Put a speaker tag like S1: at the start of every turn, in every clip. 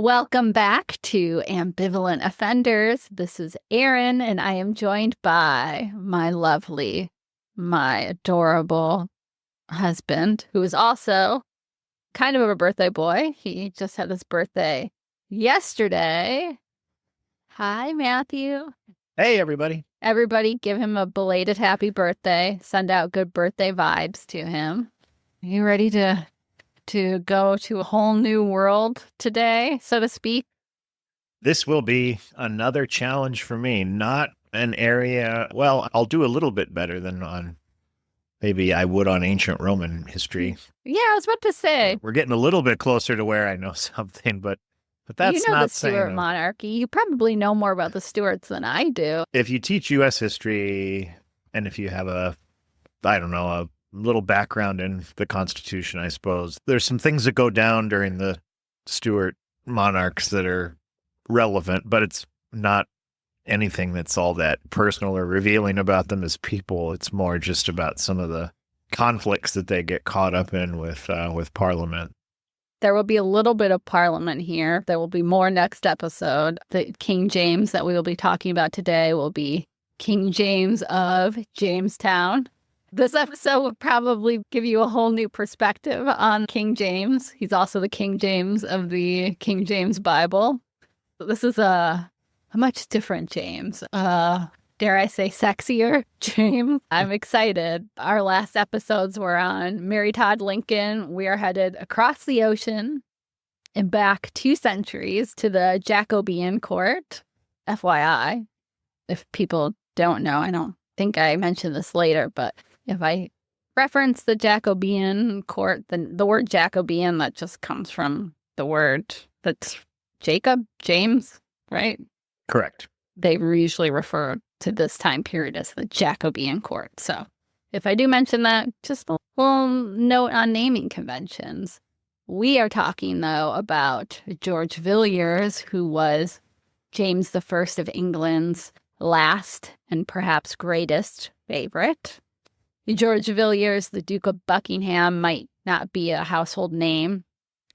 S1: Welcome back to Ambivalent Offenders. This is Erin, and I am joined by my lovely, my adorable husband, who is also kind of a birthday boy. He just had his birthday yesterday. Hi, Matthew.
S2: Hey, everybody.
S1: Everybody give him a belated happy birthday. Send out good birthday vibes to him. Are you ready to go to a whole new world today, so to speak?
S2: This will be another challenge for me. Not an area, well, I'll do a little bit better than on, maybe I would on ancient Roman history.
S1: Yeah, I was about to say.
S2: We're getting a little bit closer to where I know something, but that's
S1: you know
S2: not
S1: the Stuart monarchy. You probably know more about the Stuarts than I do.
S2: If you teach U.S. history, and if you have a little background in the Constitution, I suppose, there's some things that go down during the Stuart monarchs that are relevant, but it's not anything that's all that personal or revealing about them as people. It's more just about some of the conflicts that they get caught up in with Parliament.
S1: There will be a little bit of Parliament here. There will be more next episode. The King James that we will be talking about today will be King James of Jamestown. This episode will probably give you a whole new perspective on King James. He's also the King James of the King James Bible. This is a much different James. Dare I say sexier James? I'm excited. Our last episodes were on Mary Todd Lincoln. We are headed across the ocean and back 2 centuries to the Jacobean court. FYI, if people don't know, I don't think I mentioned this later, but if I reference the Jacobean court, then the word Jacobean, that just comes from the word that's Jacob, James, right?
S2: Correct.
S1: They usually refer to this time period as the Jacobean court. So if I do mention that, just a little note on naming conventions. We are talking, though, about George Villiers, who was James I of England's last and perhaps greatest favorite. George Villiers, the Duke of Buckingham, might not be a household name,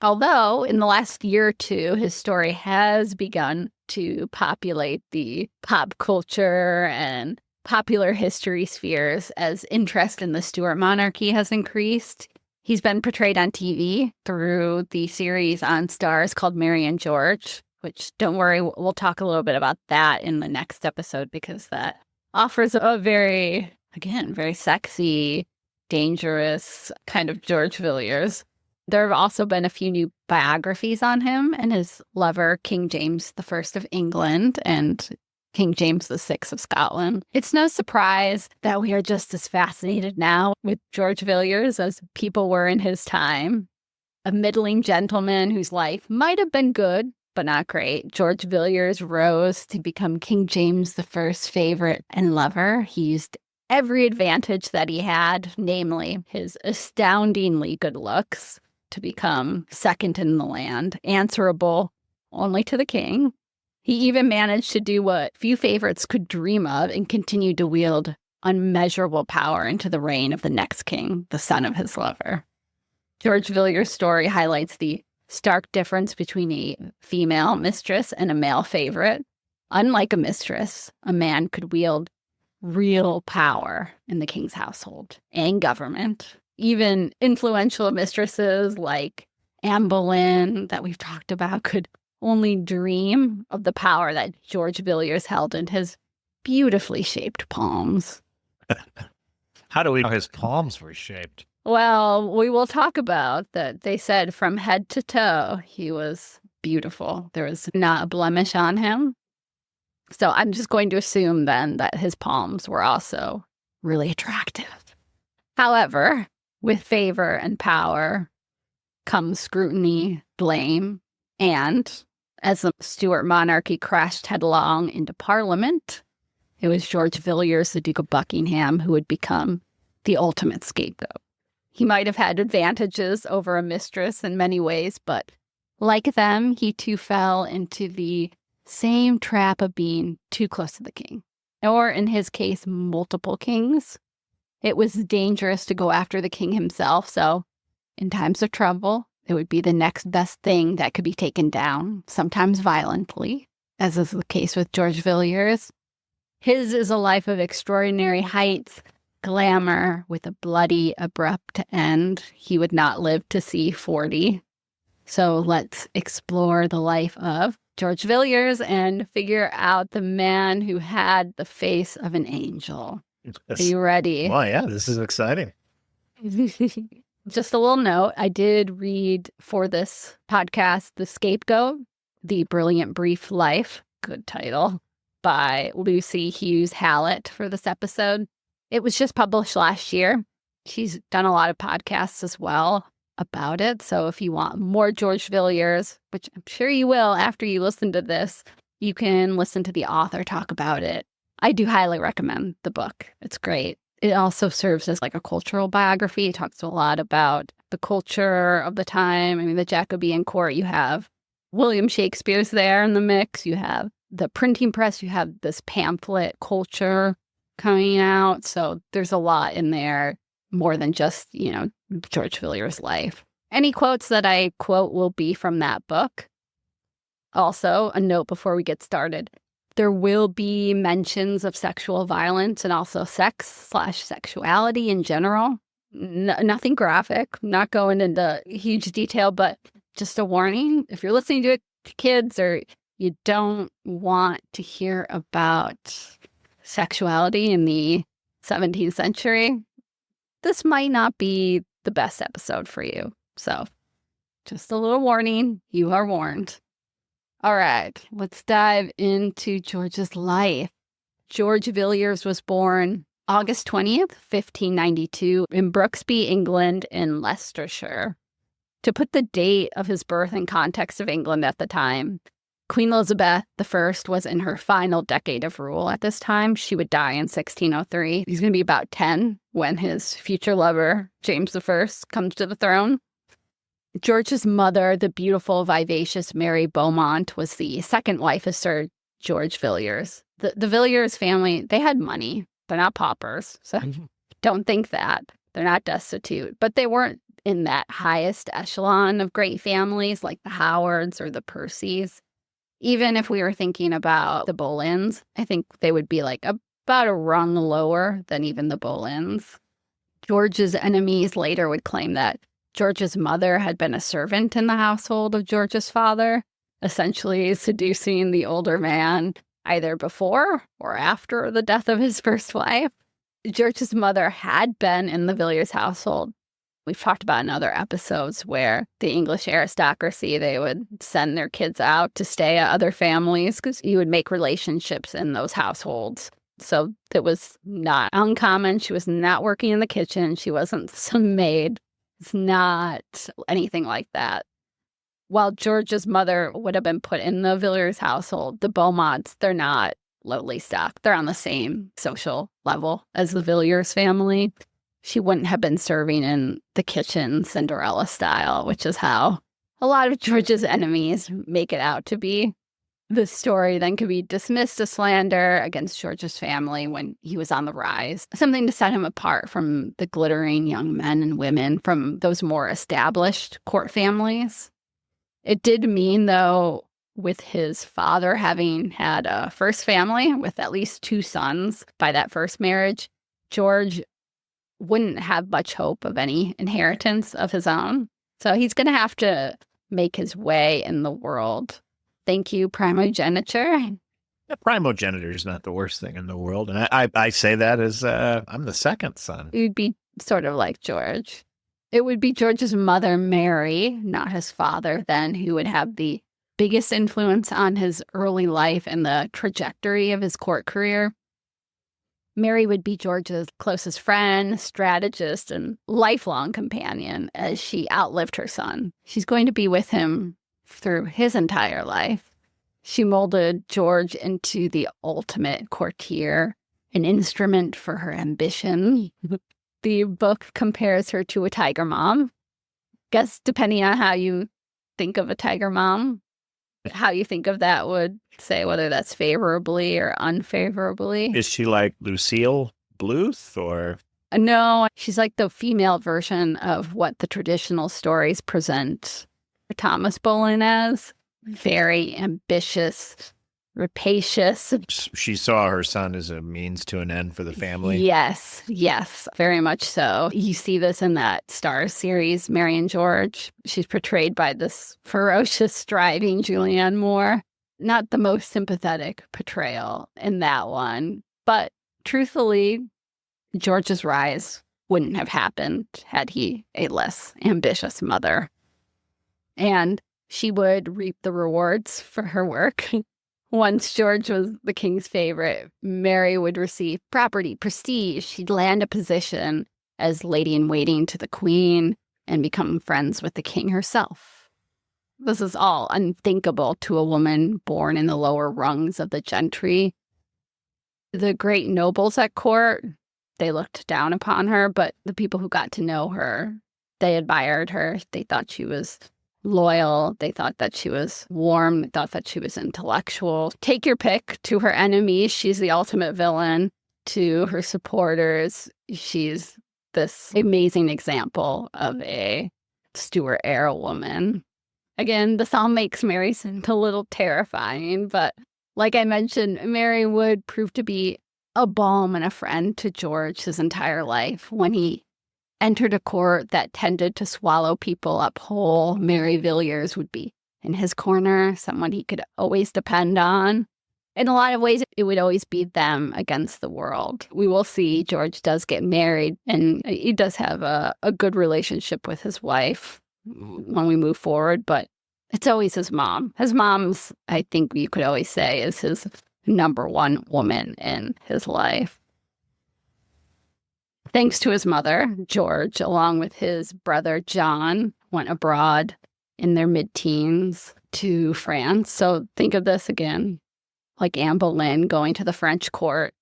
S1: although in the last year or two, his story has begun to populate the pop culture and popular history spheres as interest in the Stuart monarchy has increased. He's been portrayed on TV through the series on Starz called Mary and George, which, don't worry, we'll talk a little bit about that in the next episode because that offers a very sexy, dangerous kind of George Villiers. There have also been a few new biographies on him and his lover, King James I of England and King James VI of Scotland. It's no surprise that we are just as fascinated now with George Villiers as people were in his time. A middling gentleman whose life might have been good, but not great, George Villiers rose to become King James I's favorite and lover. He used every advantage that he had, namely his astoundingly good looks, to become second in the land, answerable only to the king. He even managed to do what few favorites could dream of and continued to wield unmeasurable power into the reign of the next king, the son of his lover. George Villiers' story highlights the stark difference between a female mistress and a male favorite. Unlike a mistress, a man could wield real power in the king's household and government. Even influential mistresses like Anne Boleyn that we've talked about could only dream of the power that George Villiers held in his beautifully shaped palms.
S2: How do we know his palms were shaped?
S1: Well, we will talk about that. They said from head to toe, he was beautiful. There was not a blemish on him. So I'm just going to assume then that his palms were also really attractive. However, with favor and power comes scrutiny, blame, and as the Stuart monarchy crashed headlong into Parliament, it was George Villiers, the Duke of Buckingham, who would become the ultimate scapegoat. He might have had advantages over a mistress in many ways, but like them, he too fell into the same trap of being too close to the king, or in his case, multiple kings. It was dangerous to go after the king himself, so in times of trouble, It would be the next best thing that could be taken down, sometimes violently, as is the case with George Villiers. His is a life of extraordinary heights, glamour, with a bloody, abrupt end. He would not live to see 40. So let's explore the life of George Villiers and figure out the man who had the face of an angel. Are you ready?
S2: Well, yeah, this is exciting.
S1: Just a little note, I did read for this podcast, The Scapegoat, The Brilliant Brief Life, good title, by Lucy Hughes Hallett for this episode. It was just published last year. She's done a lot of podcasts as well about it. So if you want more George Villiers, which I'm sure you will after you listen to this, you can listen to the author talk about it. I do highly recommend the book. It's great. It also serves as like a cultural biography. It talks a lot about the culture of the time. I mean, the Jacobean court, you have William Shakespeare's there in the mix. You have the printing press. You have this pamphlet culture coming out. So there's a lot in there, more than just, George Villiers' life. Any quotes that I quote will be from that book. Also, a note before we get started. There will be mentions of sexual violence and also sex/sexuality in general. Nothing graphic, not going into huge detail, but just a warning. If you're listening to it to kids or you don't want to hear about sexuality in the 17th century, this might not be the best episode for you. So just a little warning. You are warned. All right, let's dive into George's life. George Villiers was born August 20th, 1592, in Brooksby, England, in Leicestershire. To put the date of his birth in context of England at the time, Queen Elizabeth I was in her final decade of rule at this time. She would die in 1603. He's going to be about 10 when his future lover, James I, comes to the throne. George's mother, the beautiful, vivacious Mary Beaumont, was the second wife of Sir George Villiers. The Villiers family, they had money. They're not paupers, so don't think that. They're not destitute, but they weren't in that highest echelon of great families like the Howards or the Percys. Even if we were thinking about the Boleyns, I think they would be like about a rung lower than even the Boleyns. George's enemies later would claim that George's mother had been a servant in the household of George's father, essentially seducing the older man either before or after the death of his first wife. George's mother had been in the Villiers household. We've talked about in other episodes where the English aristocracy, they would send their kids out to stay at other families because you would make relationships in those households. So it was not uncommon. She was not working in the kitchen. She wasn't some maid. It's not anything like that. While George's mother would have been put in the Villiers household, the Beaumonts, they're not lowly stock. They're on the same social level as the Villiers family. She wouldn't have been serving in the kitchen Cinderella style, which is how a lot of George's enemies make it out to be. The story then could be dismissed as slander against George's family when he was on the rise, something to set him apart from the glittering young men and women from those more established court families. It did mean, though, with his father having had a first family with at least 2 sons by that first marriage, George wouldn't have much hope of any inheritance of his own. So he's going to have to make his way in the world. Thank you, primogeniture.
S2: Yeah, primogeniture is not the worst thing in the world. And I say that as I'm the second son.
S1: It would be sort of like George. It would be George's mother, Mary, not his father then, who would have the biggest influence on his early life and the trajectory of his court career. Mary would be George's closest friend, strategist, and lifelong companion as she outlived her son. She's going to be with him through his entire life. She molded George into the ultimate courtier, an instrument for her ambition. The book compares her to a tiger mom. Guess depending on how you think of a tiger mom, how you think of that would say whether that's favorably or unfavorably.
S2: Is she like Lucille Bluth or?
S1: No, she's like the female version of what the traditional stories present Thomas Bolin as. Very ambitious, rapacious.
S2: She saw her son as a means to an end for the family.
S1: Yes, very much so. You see this in that Starz series, Mary and George. She's portrayed by this ferocious, striving Julianne Moore. Not the most sympathetic portrayal in that one, but truthfully, George's rise wouldn't have happened had he a less ambitious mother. And she would reap the rewards for her work. Once George was the king's favorite, Mary would receive property, prestige. She'd land a position as lady-in-waiting to the queen and become friends with the king herself. This is all unthinkable to a woman born in the lower rungs of the gentry. The great nobles at court, they looked down upon her, but the people who got to know her, they admired her. They thought she was loyal. They thought that she was warm. They thought that she was intellectual. Take your pick. To her enemies, she's the ultimate villain. To her supporters, she's this amazing example of a Stuart era woman. Again, this all makes Mary seem a little terrifying, but like I mentioned, Mary would prove to be a balm and a friend to George his entire life. When he entered a court that tended to swallow people up whole, Mary Villiers would be in his corner, someone he could always depend on. In a lot of ways, it would always be them against the world. We will see George does get married, and he does have a good relationship with his wife when we move forward, but it's always his mom. His mom's, I think you could always say, is his number one woman in his life. Thanks to his mother, George, along with his brother John, went abroad in their mid-teens to France. So think of this again, like Anne Boleyn going to the French court.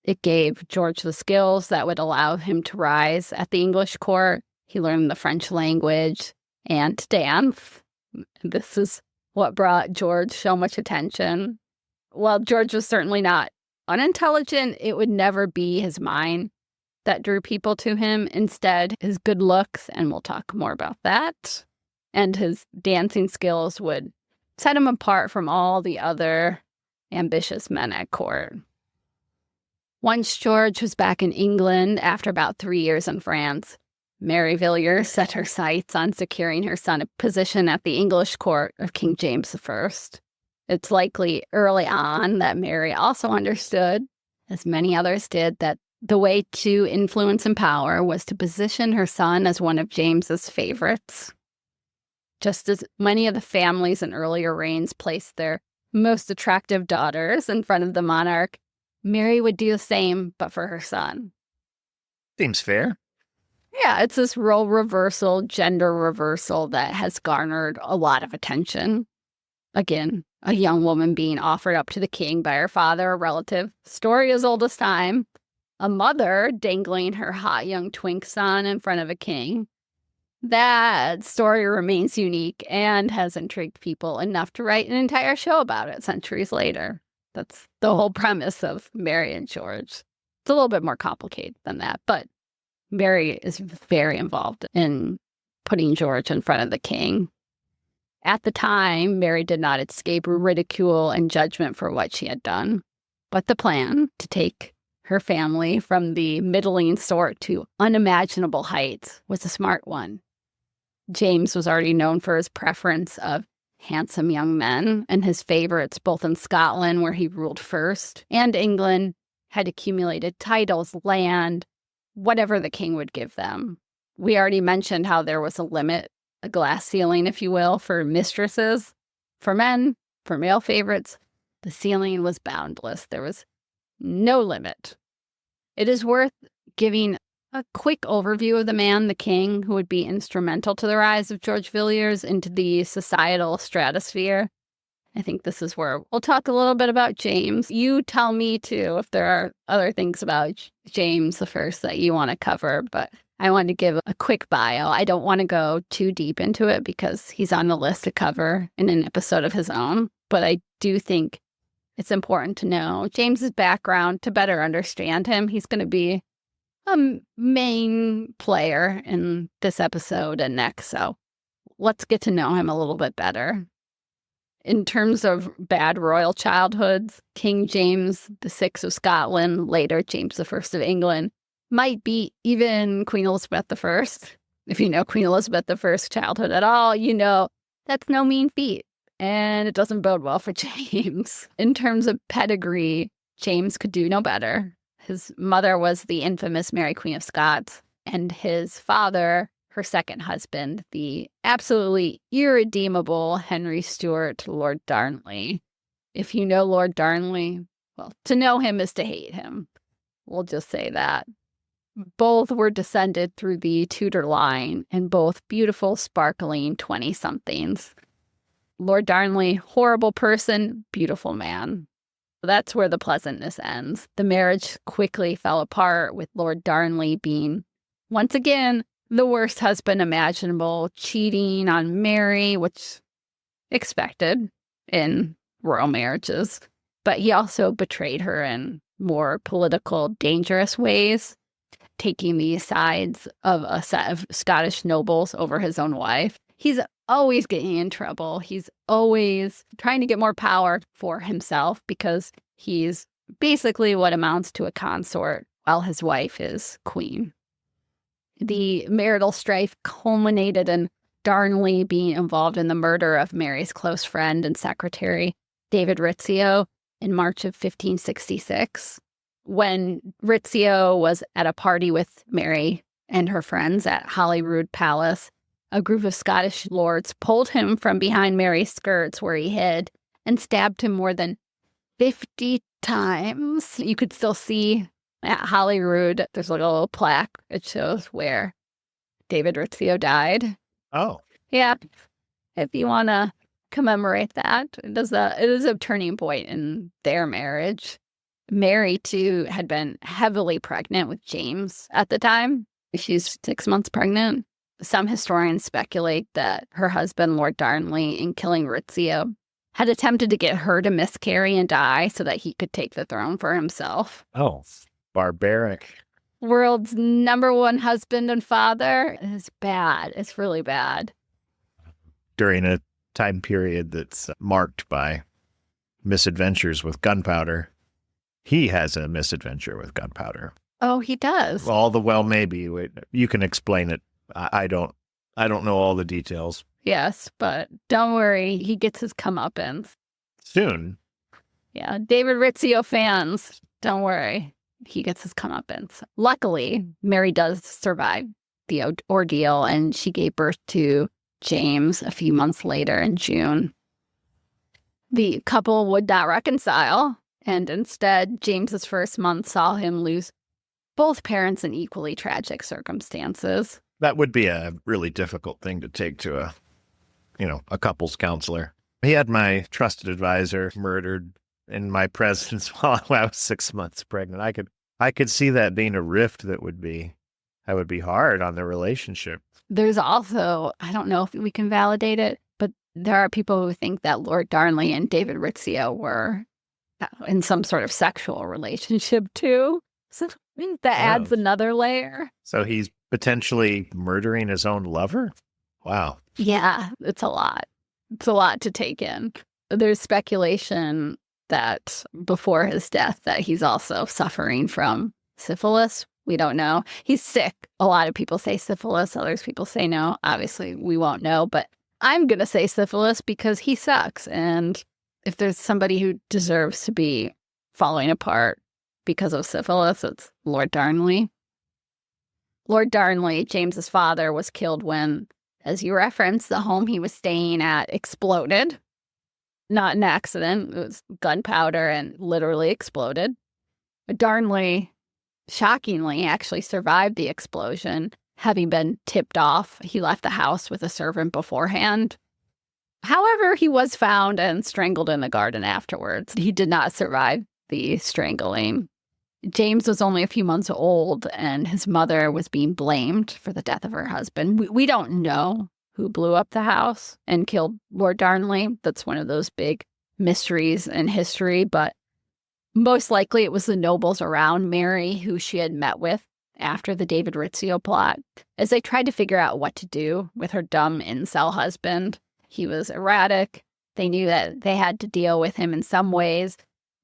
S1: It gave George the skills that would allow him to rise at the English court. He learned the French language and to dance. This is what brought George so much attention. While George was certainly not unintelligent, it would never be his mind that drew people to him. Instead, his good looks, and we'll talk more about that, and his dancing skills would set him apart from all the other ambitious men at court. Once George was back in England after about 3 years in France, Mary Villiers set her sights on securing her son a position at the English court of King James I. It's likely early on that Mary also understood, as many others did, that the way to influence and power was to position her son as one of James's favorites. Just as many of the families in earlier reigns placed their most attractive daughters in front of the monarch, Mary would do the same, but for her son.
S2: Seems fair.
S1: Yeah, it's this role reversal, gender reversal that has garnered a lot of attention. Again, a young woman being offered up to the king by her father, a relative, story as old as time. A mother dangling her hot young twink son in front of a king. That story remains unique and has intrigued people enough to write an entire show about it centuries later. That's the whole premise of Mary and George. It's a little bit more complicated than that, but Mary is very involved in putting George in front of the king. At the time, Mary did not escape ridicule and judgment for what she had done, but the plan to take her family from the middling sort to unimaginable heights was a smart one. James was already known for his preference of handsome young men, and his favorites, both in Scotland, where he ruled first, and England, had accumulated titles, land, whatever the king would give them. We already mentioned how there was a limit, a glass ceiling, if you will, for mistresses. For men, for male favorites, the ceiling was boundless. There was no limit. It is worth giving a quick overview of the man, the king, who would be instrumental to the rise of George Villiers into the societal stratosphere. I think this is where we'll talk a little bit about James. You tell me, too, if there are other things about James the First that you want to cover, but I want to give a quick bio. I don't want to go too deep into it because he's on the list to cover in an episode of his own, but I do think it's important to know James's background to better understand him. He's going to be a main player in this episode and next, so let's get to know him a little bit better. In terms of bad royal childhoods, King James VI of Scotland, later James I of England, might beat even Queen Elizabeth I. If you know Queen Elizabeth I's childhood at all, you know that's no mean feat, and it doesn't bode well for James. In terms of pedigree, James could do no better. His mother was the infamous Mary Queen of Scots, and his father, her second husband, the absolutely irredeemable Henry Stuart, Lord Darnley. If you know Lord Darnley, well, to know him is to hate him. We'll just say that. Both were descended through the Tudor line, and both beautiful, sparkling 20-somethings. Lord Darnley, horrible person, beautiful man. That's where the pleasantness ends. The marriage quickly fell apart, with Lord Darnley being, once again, the worst husband imaginable, cheating on Mary, which expected in royal marriages. But he also betrayed her in more political, dangerous ways, taking the sides of a set of Scottish nobles over his own wife. He's always getting in trouble. He's always trying to get more power for himself because he's basically what amounts to a consort while his wife is queen. The marital strife culminated in Darnley being involved in the murder of Mary's close friend and secretary, David Rizzio, in March of 1566. When Rizzio was at a party with Mary and her friends at Holyrood Palace, a group of Scottish lords pulled him from behind Mary's skirts where he hid and stabbed him more than 50 times. You could still see at Holyrood, there's like a little plaque. It shows where David Rizzio died.
S2: Oh.
S1: Yeah. If you want to commemorate that, it is a turning point in their marriage. Mary, too, had been heavily pregnant with James at the time. She's 6 months pregnant. Some historians speculate that her husband, Lord Darnley, in killing Rizzio, had attempted to get her to miscarry and die so that he could take the throne for himself.
S2: Oh, barbaric.
S1: World's #1 husband and father is bad. It's really bad.
S2: During a time period that's marked by misadventures with gunpowder. He has a misadventure with gunpowder.
S1: Oh, he does.
S2: All the well, maybe. You can explain it. I don't know all the details.
S1: Yes, but don't worry. He gets his comeuppance.
S2: Soon.
S1: Yeah, David Rizzio fans, don't worry. He gets his comeuppance. Luckily, Mary does survive the ordeal, and she gave birth to James a few months later in June. The couple would not reconcile, and instead, James's first month saw him lose both parents in equally tragic circumstances.
S2: That would be a really difficult thing to take to a couples counselor. He had my trusted advisor murdered in my presence while I was 6 months pregnant. I could see that being a rift that would be hard on the relationship.
S1: There's also, I don't know if we can validate it, but there are people who think that Lord Darnley and David Rizzio were in some sort of sexual relationship too. So that adds another layer.
S2: So he's potentially murdering his own lover? Wow.
S1: Yeah, it's a lot. It's a lot to take in. There's speculation that before his death that he's also suffering from syphilis. We don't know. He's sick. A lot of people say syphilis. Others people say no. Obviously, we won't know. But I'm going to say syphilis because he sucks. And if there's somebody who deserves to be falling apart because of syphilis, it's Lord Darnley. Lord Darnley, James's father, was killed when, as you referenced, the home he was staying at exploded. Not an accident. It was gunpowder and literally exploded. Darnley, shockingly, actually survived the explosion, having been tipped off. He left the house with a servant beforehand. However, he was found and strangled in the garden afterwards. He did not survive the strangling. James was only a few months old, and his mother was being blamed for the death of her husband. We don't know who blew up the house and killed Lord Darnley. That's one of those big mysteries in history, but most likely it was the nobles around Mary who she had met with after the David Rizzio plot, as they tried to figure out what to do with her dumb incel husband. He was erratic. They knew that they had to deal with him in some ways.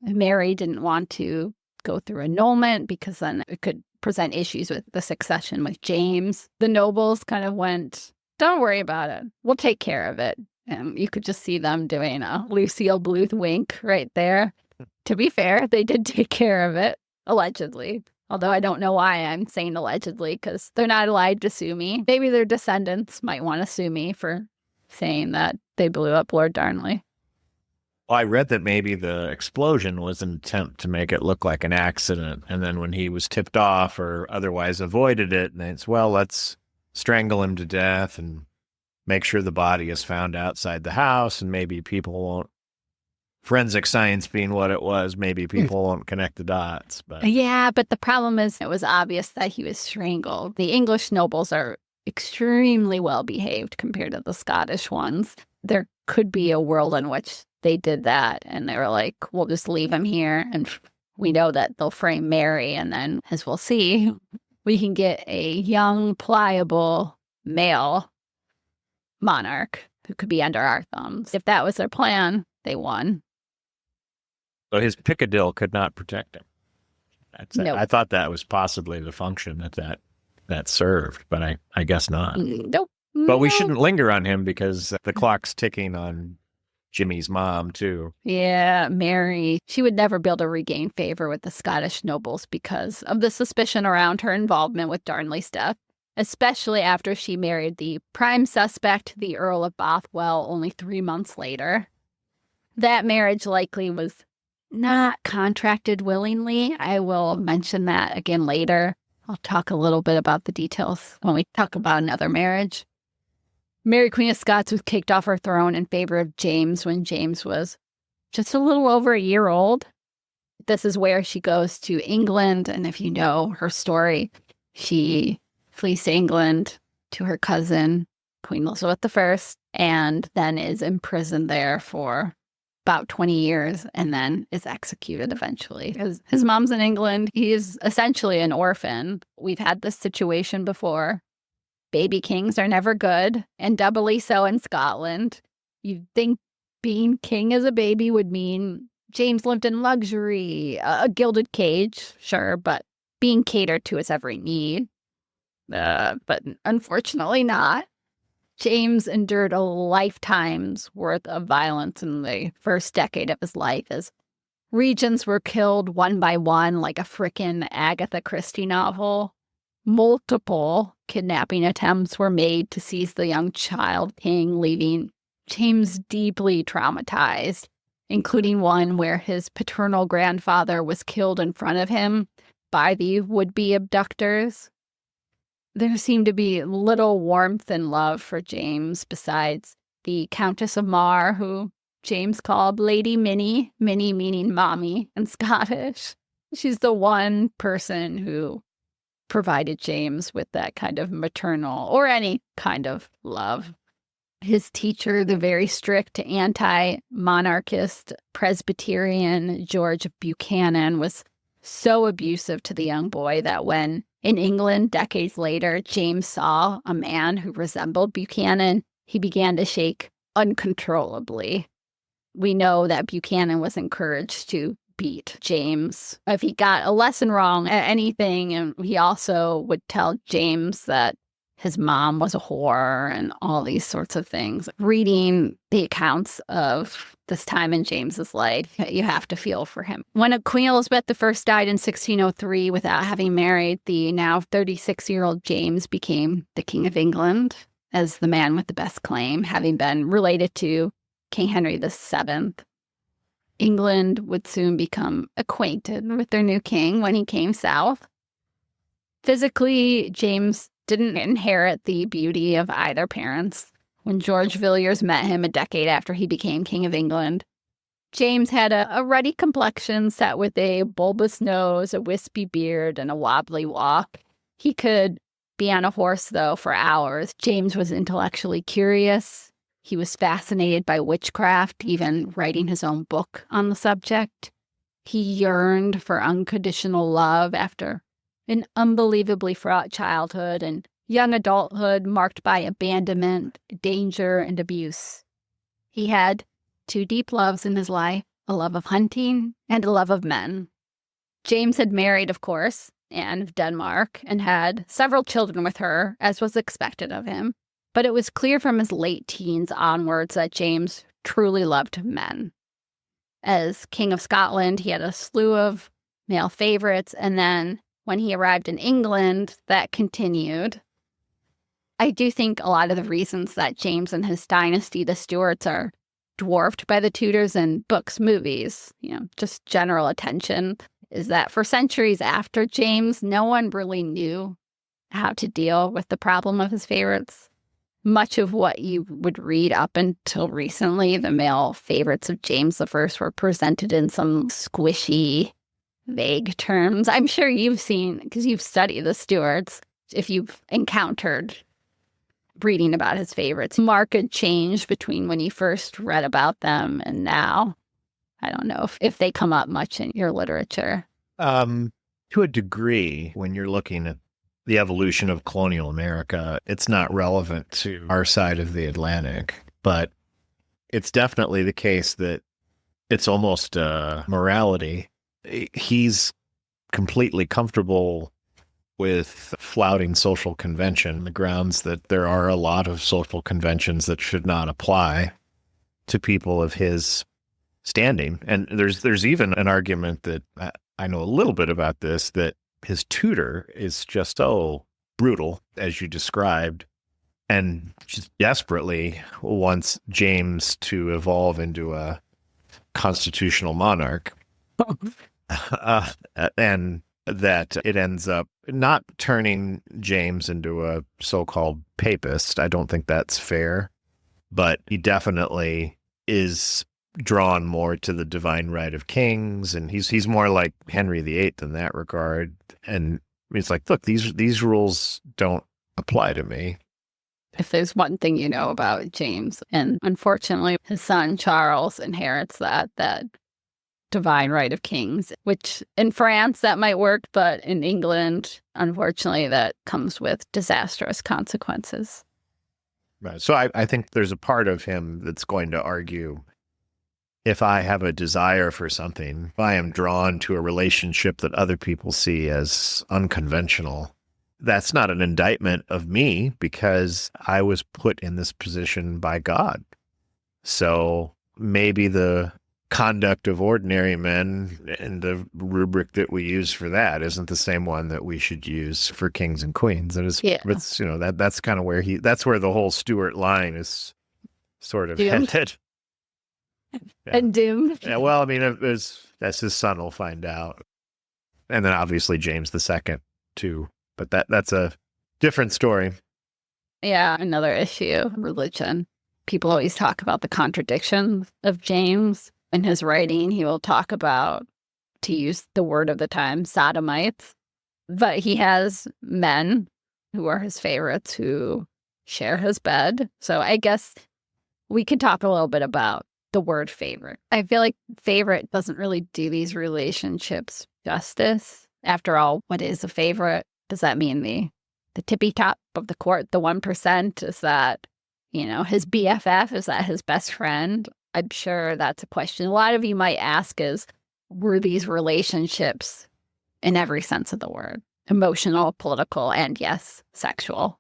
S1: Mary didn't want to go through annulment because then it could present issues with the succession with James. The nobles kind of went, don't worry about it. We'll take care of it. And you could just see them doing a Lucille Bluth wink right there. To be fair, they did take care of it, allegedly. Although I don't know why I'm saying allegedly, because they're not allowed to sue me. Maybe their descendants might want to sue me for saying that they blew up Lord Darnley.
S2: Well, I read that maybe the explosion was an attempt to make it look like an accident. And then when he was tipped off or otherwise avoided it, and it's, well, let's strangle him to death and make sure the body is found outside the house, and maybe people won't, forensic science being what it was, maybe people won't connect the dots. But
S1: yeah, but the problem is it was obvious that he was strangled. The English nobles are extremely well behaved compared to the Scottish ones. There could be a world in which they did that and they were like, we'll just leave him here and we know that they'll frame Mary, and then, as we'll see, we can get a young, pliable male monarch who could be under our thumbs. If that was their plan, they won.
S2: So his Piccadilly could not protect him.
S1: Nope.
S2: I thought that was possibly the function that served, but I guess not.
S1: Nope.
S2: But we shouldn't linger on him because the clock's ticking on Jimmy's mom, too.
S1: Yeah, Mary. She would never be able to regain favor with the Scottish nobles because of the suspicion around her involvement with Darnley's death, especially after she married the prime suspect, the Earl of Bothwell, only 3 months later. That marriage likely was not contracted willingly. I will mention that again later. I'll talk a little bit about the details when we talk about another marriage. Mary, Queen of Scots, was kicked off her throne in favor of James when James was just a little over a year old. This is where she goes to England, and if you know her story, she flees to England to her cousin, Queen Elizabeth I, and then is imprisoned there for about 20 years and then is executed eventually. His mom's in England. He is essentially an orphan. We've had this situation before. Baby kings are never good, and doubly so in Scotland. You'd think being king as a baby would mean James lived in luxury, a gilded cage, sure, but being catered to his every need. But unfortunately not. James endured a lifetime's worth of violence in the first decade of his life as regents were killed one by one like a frickin' Agatha Christie novel. Multiple kidnapping attempts were made to seize the young child king, leaving James deeply traumatized, including one where his paternal grandfather was killed in front of him by the would-be abductors. There seemed to be little warmth and love for James besides the Countess of Mar, who James called Lady Minnie, Minnie meaning mommy in Scottish. She's the one person who provided James with that kind of maternal or any kind of love. His teacher, the very strict anti-monarchist Presbyterian George Buchanan, was so abusive to the young boy that when in England decades later James saw a man who resembled Buchanan, he began to shake uncontrollably. We know that Buchanan was encouraged to beat James if he got a lesson wrong at anything, and he also would tell James that his mom was a whore and all these sorts of things. Reading the accounts of this time in James's life, you have to feel for him. When Queen Elizabeth I died in 1603 without having married, the now 36-year-old James became the King of England as the man with the best claim, having been related to King Henry VII. England would soon become acquainted with their new king when he came south. Physically, James didn't inherit the beauty of either parents. When George Villiers met him a decade after he became King of England, James had a ruddy complexion set with a bulbous nose, a wispy beard, and a wobbly walk. He could be on a horse, though, for hours. James was intellectually curious. He was fascinated by witchcraft, even writing his own book on the subject. He yearned for unconditional love after an unbelievably fraught childhood and young adulthood marked by abandonment, danger, and abuse. He had two deep loves in his life, a love of hunting and a love of men. James had married, of course, Anne of Denmark, and had several children with her, as was expected of him. But it was clear from his late teens onwards that James truly loved men. As King of Scotland, he had a slew of male favorites, and then when he arrived in England, that continued. I do think a lot of the reasons that James and his dynasty, the Stuarts, are dwarfed by the Tudors in books, movies, just general attention, is that for centuries after James, no one really knew how to deal with the problem of his favorites. Much of what you would read up until recently, the male favorites of James I were presented in some squishy, vague terms. I'm sure you've seen, because you've studied the Stuarts, if you've encountered reading about his favorites, marked change between when you first read about them and now. I don't know if they come up much in your literature.
S2: To a degree, when you're looking at the evolution of colonial America, it's not relevant to our side of the Atlantic, but it's definitely the case that it's almost a morality. He's completely comfortable with flouting social convention, the grounds that there are a lot of social conventions that should not apply to people of his standing. And there's even an argument that I know a little bit about this, that his tutor is just so brutal, as you described, and just desperately wants James to evolve into a constitutional monarch. And that it ends up not turning James into a so-called papist. I don't think that's fair, but he definitely is drawn more to the divine right of kings, and he's more like Henry VIII in that regard. And it's like, look, these rules don't apply to me.
S1: If there's one thing you know about James, and unfortunately his son Charles inherits that divine right of kings, which in France that might work, but in England, unfortunately, that comes with disastrous consequences.
S2: Right. So I think there's a part of him that's going to argue, if I have a desire for something, if I am drawn to a relationship that other people see as unconventional, that's not an indictment of me, because I was put in this position by God. So maybe the conduct of ordinary men and the rubric that we use for that isn't the same one that we should use for kings and queens. And it's that's kind of where that's where the whole Stuart line is sort of headed.
S1: Yeah. And doomed.
S2: Yeah, well, I mean, that's his son will find out. And then obviously James II too. But that's a different story.
S1: Yeah, another issue, religion. People always talk about the contradictions of James. In his writing, he will talk about, to use the word of the time, sodomites. But he has men who are his favorites who share his bed. So I guess we could talk a little bit about the word favorite. I feel like favorite doesn't really do these relationships justice. After all, what is a favorite? Does that mean the tippy top of the court, the 1%? Is that, his BFF? Is that his best friend? I'm sure that's a question a lot of you might ask is, were these relationships in every sense of the word? Emotional, political, and yes, sexual.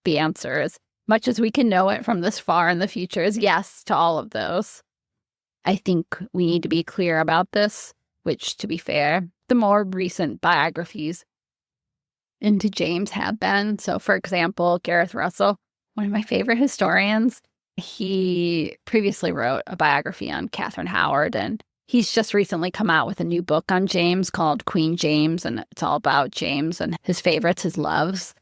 S1: The answer is, much as we can know it from this far in the future, is yes to all of those. I think we need to be clear about this, which, to be fair, the more recent biographies into James have been. So, for example, Gareth Russell, one of my favorite historians, he previously wrote a biography on Catherine Howard, and he's just recently come out with a new book on James called Queen James, and it's all about James and his favorites, his loves.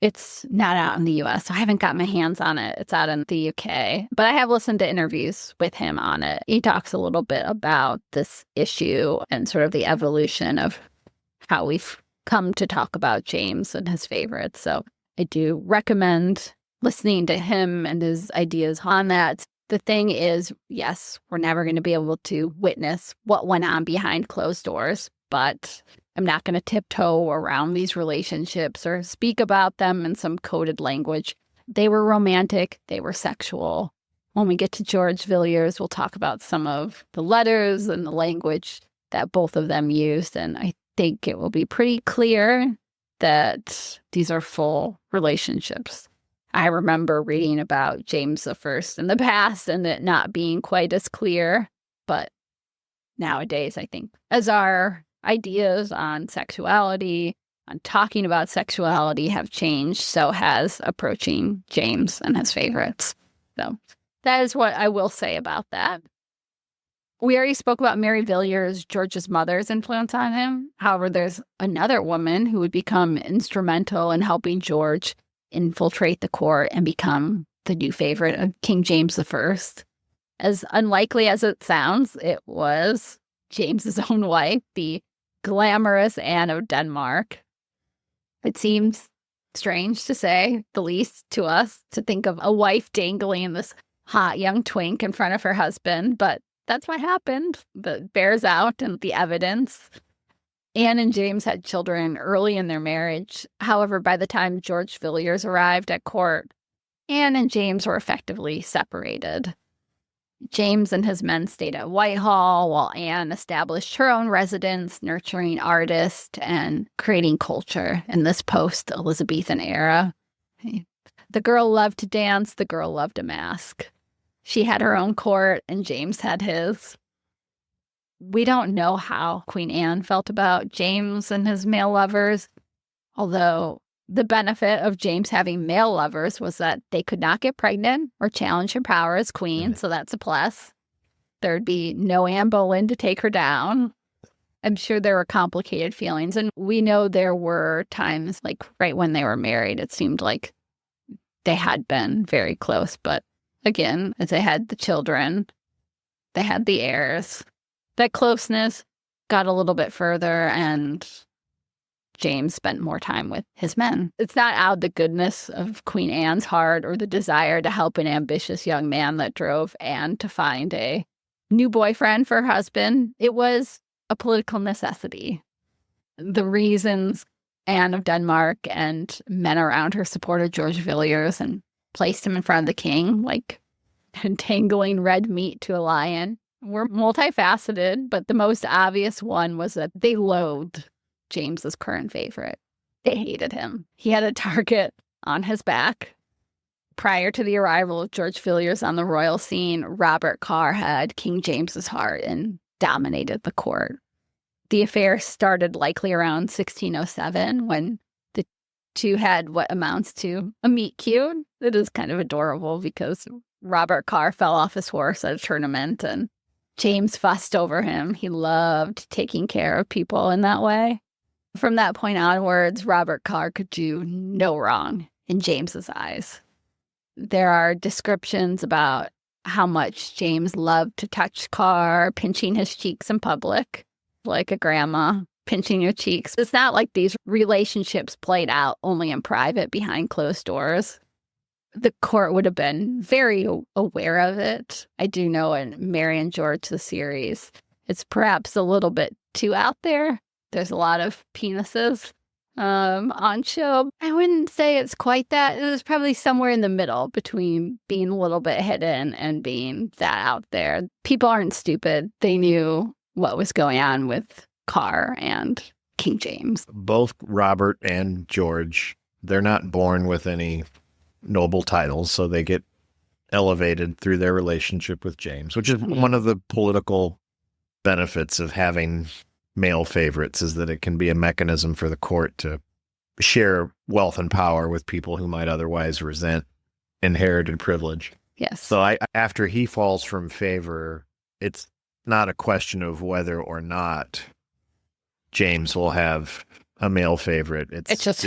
S1: It's not out in the U.S., so I haven't got my hands on it. It's out in the U.K., but I have listened to interviews with him on it. He talks a little bit about this issue and sort of the evolution of how we've come to talk about James and his favorites. So I do recommend listening to him and his ideas on that. The thing is, yes, we're never going to be able to witness what went on behind closed doors, but I'm not going to tiptoe around these relationships or speak about them in some coded language. They were romantic. They were sexual. When we get to George Villiers, we'll talk about some of the letters and the language that both of them used. And I think it will be pretty clear that these are full relationships. I remember reading about James I in the past and it not being quite as clear. But nowadays, I think, as our ideas on sexuality, on talking about sexuality have changed, so has approaching James and his favorites. So that is what I will say about that. We already spoke about Mary Villiers, George's mother's influence on him. However, there's another woman who would become instrumental in helping George infiltrate the court and become the new favorite of King James I. As unlikely as it sounds, it was James's own wife, the glamorous Anne of Denmark. It seems strange to say the least to us to think of a wife dangling this hot young twink in front of her husband, but that's what happened. That bears out in the evidence. Anne and James had children early in their marriage. However, by the time George Villiers arrived at court, Anne and James were effectively separated. James and his men stayed at Whitehall while Anne established her own residence, nurturing artists and creating culture in this post-Elizabethan era. The girl loved to dance, the girl loved to mask. She had her own court and James had his. We don't know how Queen Anne felt about James and his male lovers, although the benefit of James having male lovers was that they could not get pregnant or challenge her power as queen, so that's a plus. There'd be no Anne Boleyn to take her down. I'm sure there were complicated feelings, and we know there were times, like right when they were married, it seemed like they had been very close, but again, as they had the children, they had the heirs. That closeness got a little bit further, and James spent more time with his men. It's not out of the goodness of Queen Anne's heart or the desire to help an ambitious young man that drove Anne to find a new boyfriend for her husband. It was a political necessity. The reasons Anne of Denmark and men around her supported George Villiers and placed him in front of the king, like tangling red meat to a lion, were multifaceted, but the most obvious one was that they loathed James's current favorite. They hated him. He had a target on his back. Prior to the arrival of George Villiers on the royal scene, Robert Carr had King James's heart and dominated the court. The affair started likely around 1607 when the two had what amounts to a meet cute. It is kind of adorable because Robert Carr fell off his horse at a tournament and James fussed over him. He loved taking care of people in that way. From that point onwards, Robert Carr could do no wrong in James's eyes. There are descriptions about how much James loved to touch Carr, pinching his cheeks in public, like a grandma pinching your cheeks. It's not like these relationships played out only in private behind closed doors. The court would have been very aware of it. I do know in Mary and George, the series, it's perhaps a little bit too out there. There's a lot of penises on show. I wouldn't say it's quite that. It was probably somewhere in the middle between being a little bit hidden and being that out there. People aren't stupid. They knew what was going on with Carr and King James.
S2: Both Robert and George, they're not born with any noble titles, so they get elevated through their relationship with James, which is one of the political benefits of having male favorites, is that it can be a mechanism for the court to share wealth and power with people who might otherwise resent inherited privilege.
S1: Yes.
S2: So after he falls from favor, it's not a question of whether or not James will have a male favorite. It's just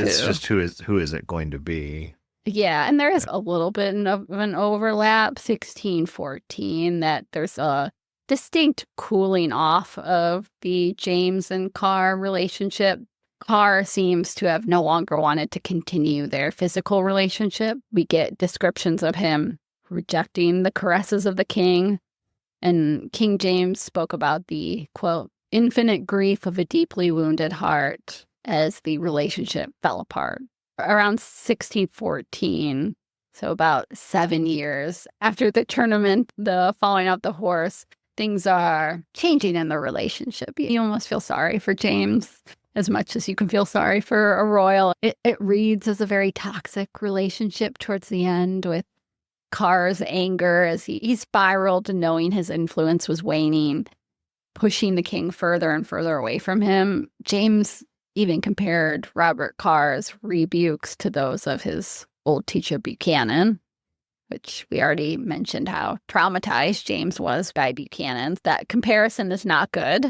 S2: who is it going to be?
S1: Yeah, and there is a little bit of an overlap, 1614, that there's a distinct cooling off of the James and Carr relationship. Carr seems to have no longer wanted to continue their physical relationship. We get descriptions of him rejecting the caresses of the king, and King James spoke about the, quote, infinite grief of a deeply wounded heart as the relationship fell apart. Around 1614, so about 7 years after the tournament, the falling off the horse, things are changing in the relationship. You almost feel sorry for James as much as you can feel sorry for a royal. It reads as a very toxic relationship towards the end, with Carr's anger as he spiraled, knowing his influence was waning, pushing the king further and further away from him. James even compared Robert Carr's rebukes to those of his old teacher Buchanan, which we already mentioned how traumatized James was by Buchanan. That comparison is not good.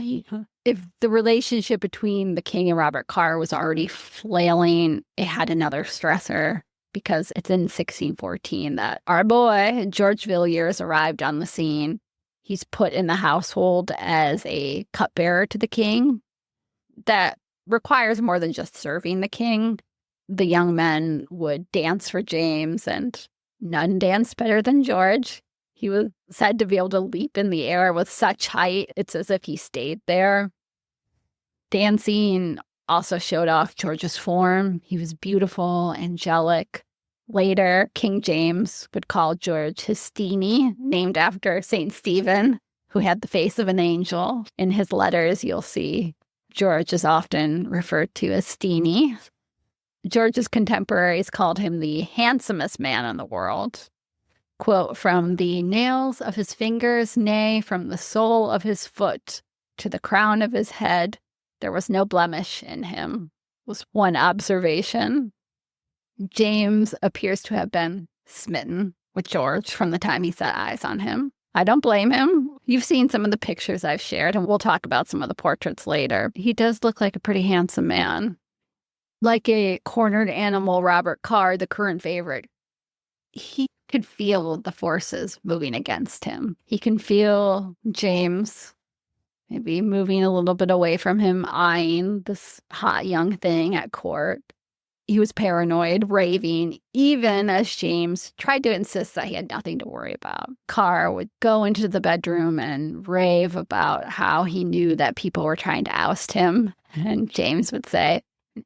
S1: If the relationship between the king and Robert Carr was already flailing, it had another stressor, because it's in 1614 that our boy, George Villiers, arrived on the scene. He's put in the household as a cupbearer to the king. That requires more than just serving the king. The young men would dance for James, and none danced better than George. He was said to be able to leap in the air with such height, it's as if he stayed there. Dancing also showed off George's form. He was beautiful, angelic. Later, King James would call George his Steenie, named after St. Stephen, who had the face of an angel. In his letters, you'll see George is often referred to as Steenie. George's contemporaries called him the handsomest man in the world. Quote, "From the nails of his fingers, nay, from the sole of his foot to the crown of his head, there was no blemish in him," was one observation. James appears to have been smitten with George from the time he set eyes on him. I don't blame him. You've seen some of the pictures I've shared, and we'll talk about some of the portraits later. He does look like a pretty handsome man. Like a cornered animal, Robert Carr, the current favorite, he could feel the forces moving against him. He can feel James maybe moving a little bit away from him, eyeing this hot young thing at court. He was paranoid, raving, even as James tried to insist that he had nothing to worry about. Carr would go into the bedroom and rave about how he knew that people were trying to oust him. And James would say,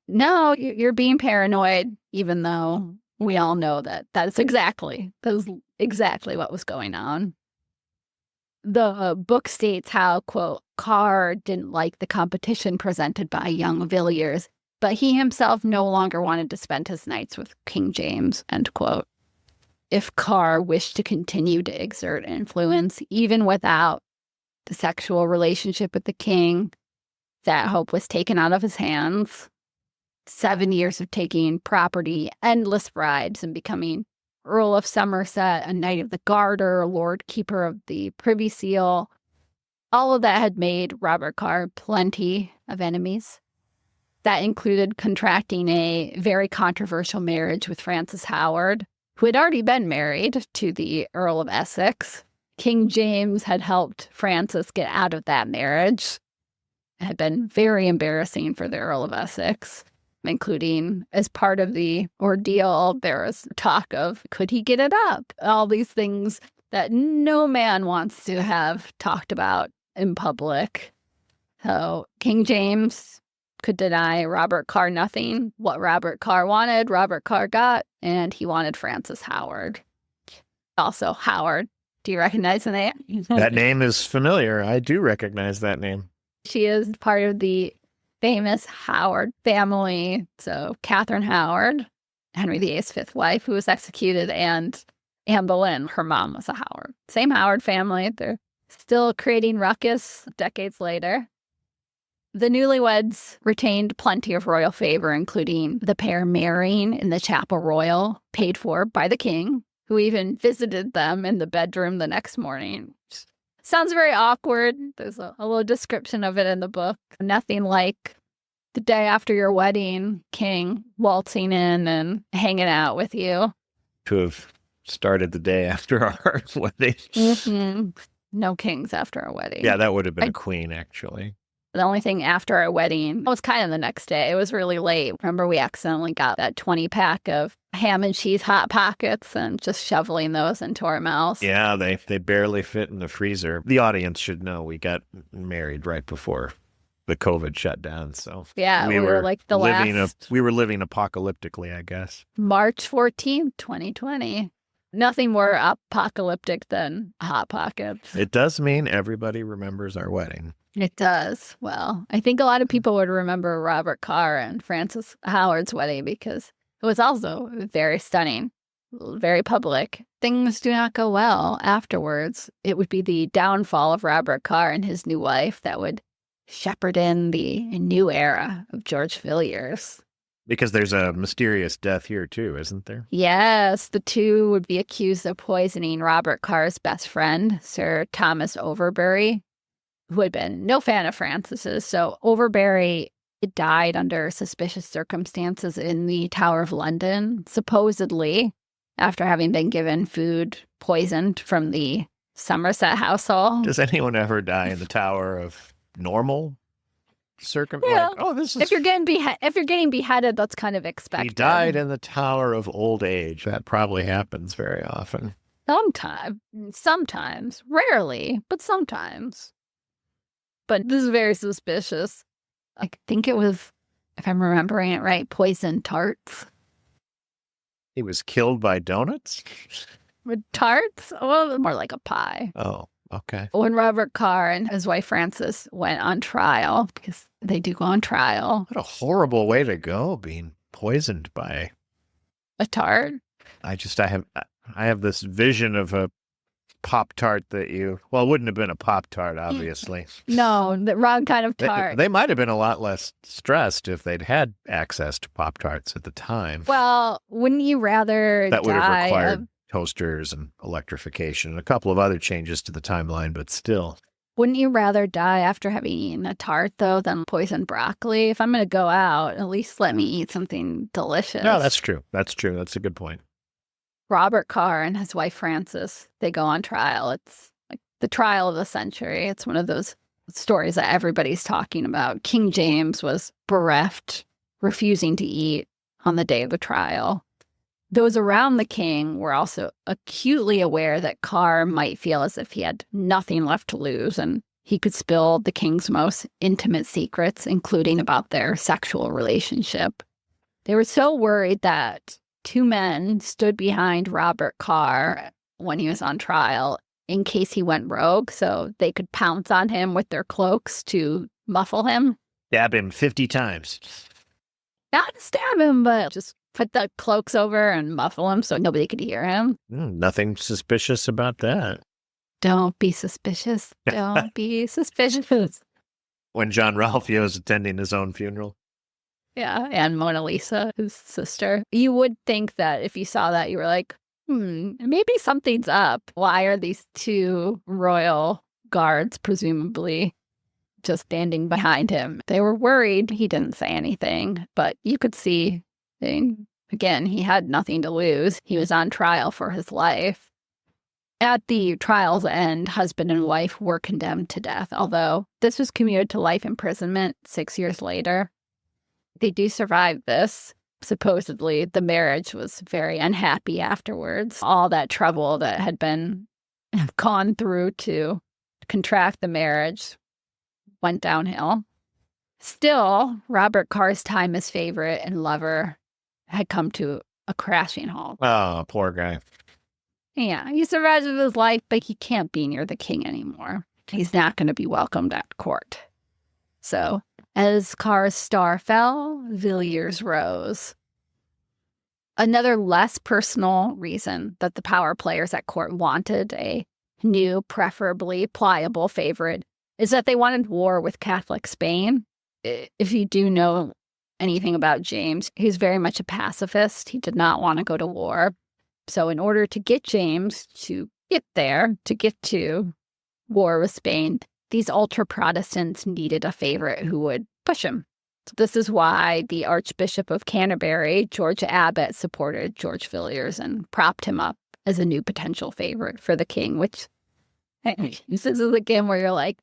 S1: "No, you're being paranoid," even though we all know that is exactly what was going on. The book states how, quote, "Carr didn't like the competition presented by young Villiers, but he himself no longer wanted to spend his nights with King James," end quote. If Carr wished to continue to exert influence, even without the sexual relationship with the king, that hope was taken out of his hands. 7 years of taking property, endless bribes, and becoming Earl of Somerset, a Knight of the Garter, Lord Keeper of the Privy Seal. All of that had made Robert Carr plenty of enemies. That included contracting a very controversial marriage with Frances Howard, who had already been married to the Earl of Essex. King James had helped Frances get out of that marriage. It had been very embarrassing for the Earl of Essex, including as part of the ordeal, there was talk of, could he get it up? All these things that no man wants to have talked about in public. So King James could deny Robert Carr nothing. What Robert Carr wanted, Robert Carr got, and he wanted Frances Howard. Also, Howard. Do you recognize the name?
S2: That name is familiar. I do recognize that name.
S1: She is part of the famous Howard family. So Catherine Howard, Henry VIII's fifth wife, who was executed, and Anne Boleyn, her mom, was a Howard. Same Howard family. They're still creating ruckus decades later. The newlyweds retained plenty of royal favor, including the pair marrying in the Chapel Royal, paid for by the king, who even visited them in the bedroom the next morning. Sounds very awkward. There's a little description of it in the book. Nothing like the day after your wedding, king waltzing in and hanging out with you.
S2: To have started the day after our wedding.
S1: Mm-hmm. No kings after our wedding.
S2: Yeah, that would have been a queen, actually.
S1: The only thing after our wedding was kind of the next day. It was really late. Remember, we accidentally got that 20-pack of ham and cheese Hot Pockets and just shoveling those into our mouths.
S2: Yeah, they barely fit in the freezer. The audience should know we got married right before the COVID shutdown. So
S1: Yeah, we were like the last.
S2: We were living apocalyptically, I guess.
S1: March 14th, 2020. Nothing more apocalyptic than Hot Pockets.
S2: It does mean everybody remembers our wedding.
S1: It does. Well, I think a lot of people would remember Robert Carr and Frances Howard's wedding because it was also very stunning, very public. Things do not go well afterwards. It would be the downfall of Robert Carr and his new wife that would shepherd in the new era of George Villiers.
S2: Because there's a mysterious death here, too, isn't there?
S1: Yes, the two would be accused of poisoning Robert Carr's best friend, Sir Thomas Overbury, who had been no fan of Frances's. So Overbury died under suspicious circumstances in the Tower of London, supposedly after having been given food poisoned from the Somerset household.
S2: Does anyone ever die in the Tower of normal
S1: Yeah.
S2: Like, this is...
S1: If you're getting beheaded, that's kind of expected.
S2: He died in the Tower of Old Age. That probably happens very often.
S1: Sometimes. Rarely, but sometimes. But this is very suspicious. I think it was, if I'm remembering it right, poisoned tarts.
S2: He was killed by donuts?
S1: With tarts? Well, more like a pie.
S2: Oh, okay.
S1: When Robert Carr and his wife Frances went on trial, because they do go on trial.
S2: What a horrible way to go, being poisoned by
S1: a tart.
S2: I have this vision of a Pop-Tart that it wouldn't have been a Pop-Tart, obviously.
S1: No, the wrong kind of tart.
S2: They might have been a lot less stressed if they'd had access to Pop-Tarts at the time.
S1: Well, wouldn't you rather
S2: that would have required toasters and electrification and a couple of other changes to the timeline, but still.
S1: Wouldn't you rather die after having eaten a tart, though, than poisoned broccoli? If I'm going to go out, at least let me eat something delicious.
S2: No, that's true. That's true. That's a good point.
S1: Robert Carr and his wife Frances, they go on trial. It's like the trial of the century. It's one of those stories that everybody's talking about. King James was bereft, refusing to eat on the day of the trial. Those around the king were also acutely aware that Carr might feel as if he had nothing left to lose and he could spill the king's most intimate secrets, including about their sexual relationship. They were so worried that two men stood behind Robert Carr when he was on trial in case he went rogue, so they could pounce on him with their cloaks to muffle him.
S2: Stab him 50 times.
S1: Not stab him, but just put the cloaks over and muffle him so nobody could hear him.
S2: Nothing suspicious about that.
S1: Don't be suspicious. Don't be suspicious.
S2: When John Ralphio is attending his own funeral.
S1: Yeah, and Mona Lisa, his sister. You would think that if you saw that, you were like, maybe something's up. Why are these two royal guards, presumably, just standing behind him? They were worried. He didn't say anything, but you could see, again, he had nothing to lose. He was on trial for his life. At the trial's end, husband and wife were condemned to death, although this was commuted to life imprisonment 6 years later. They do survive this. Supposedly, the marriage was very unhappy afterwards. All that trouble that had been gone through to contract the marriage went downhill. Still, Robert Carr's time as favorite and lover had come to a crashing halt.
S2: Oh, poor guy.
S1: Yeah, he survives with his life, but he can't be near the king anymore. He's not going to be welcomed at court. So, as Carr's star fell, Villiers rose. Another less personal reason that the power players at court wanted a new, preferably pliable favorite is that they wanted war with Catholic Spain. If you do know anything about James, he's very much a pacifist. He did not want to go to war. So in order to get James to get there, to get to war with Spain, these ultra-Protestants needed a favorite who would push him. So this is why the Archbishop of Canterbury, George Abbot, supported George Villiers and propped him up as a new potential favorite for the king, which this is again where you're like,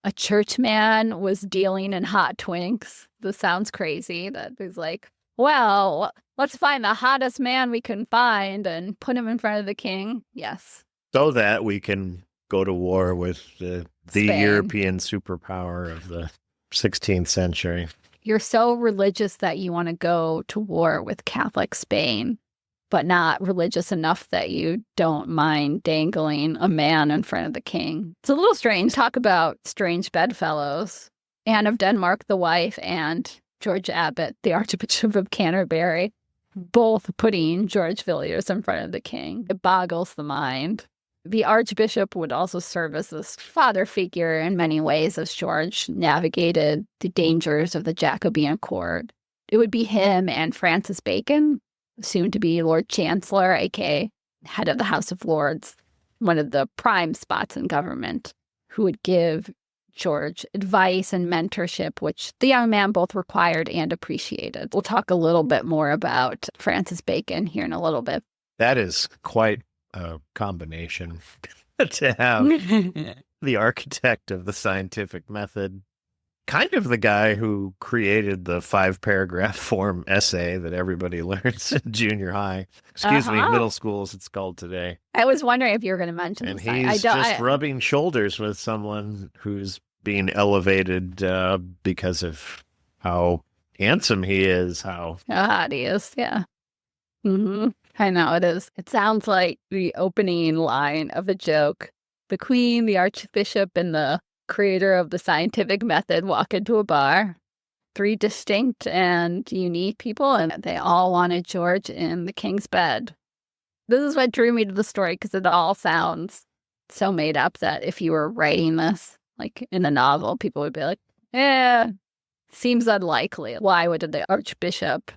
S1: a churchman was dealing in hot twinks. This sounds crazy. That he's like, well, let's find the hottest man we can find and put him in front of the king. Yes.
S2: So that we can go to war with the European superpower of the 16th century.
S1: You're so religious that you want to go to war with Catholic Spain, but not religious enough that you don't mind dangling a man in front of the king. It's a little strange. Talk about strange bedfellows. Anne of Denmark, the wife, and George Abbot, the Archbishop of Canterbury, both putting George Villiers in front of the king. It boggles the mind. The Archbishop would also serve as this father figure in many ways as George navigated the dangers of the Jacobean court. It would be him and Francis Bacon, soon to be Lord Chancellor, aka head of the House of Lords, one of the prime spots in government, who would give George advice and mentorship, which the young man both required and appreciated. We'll talk a little bit more about Francis Bacon here in a little bit.
S2: That is quite a combination to have the architect of the scientific method, kind of the guy who created the 5-paragraph form essay that everybody learns in junior high. Excuse me, middle school as it's called today.
S1: I was wondering if you were going to mention
S2: and
S1: this.
S2: He's just rubbing shoulders with someone who's being elevated because of how handsome he is, how
S1: hot he is, yeah. Mm-hmm. I know it is. It sounds like the opening line of a joke. The Queen, the Archbishop, and the creator of the scientific method walk into a bar. 3 distinct and unique people, and they all wanted George in the king's bed. This is what drew me to the story, because it all sounds so made up that if you were writing this, like in a novel, people would be like, seems unlikely. Why would the Archbishop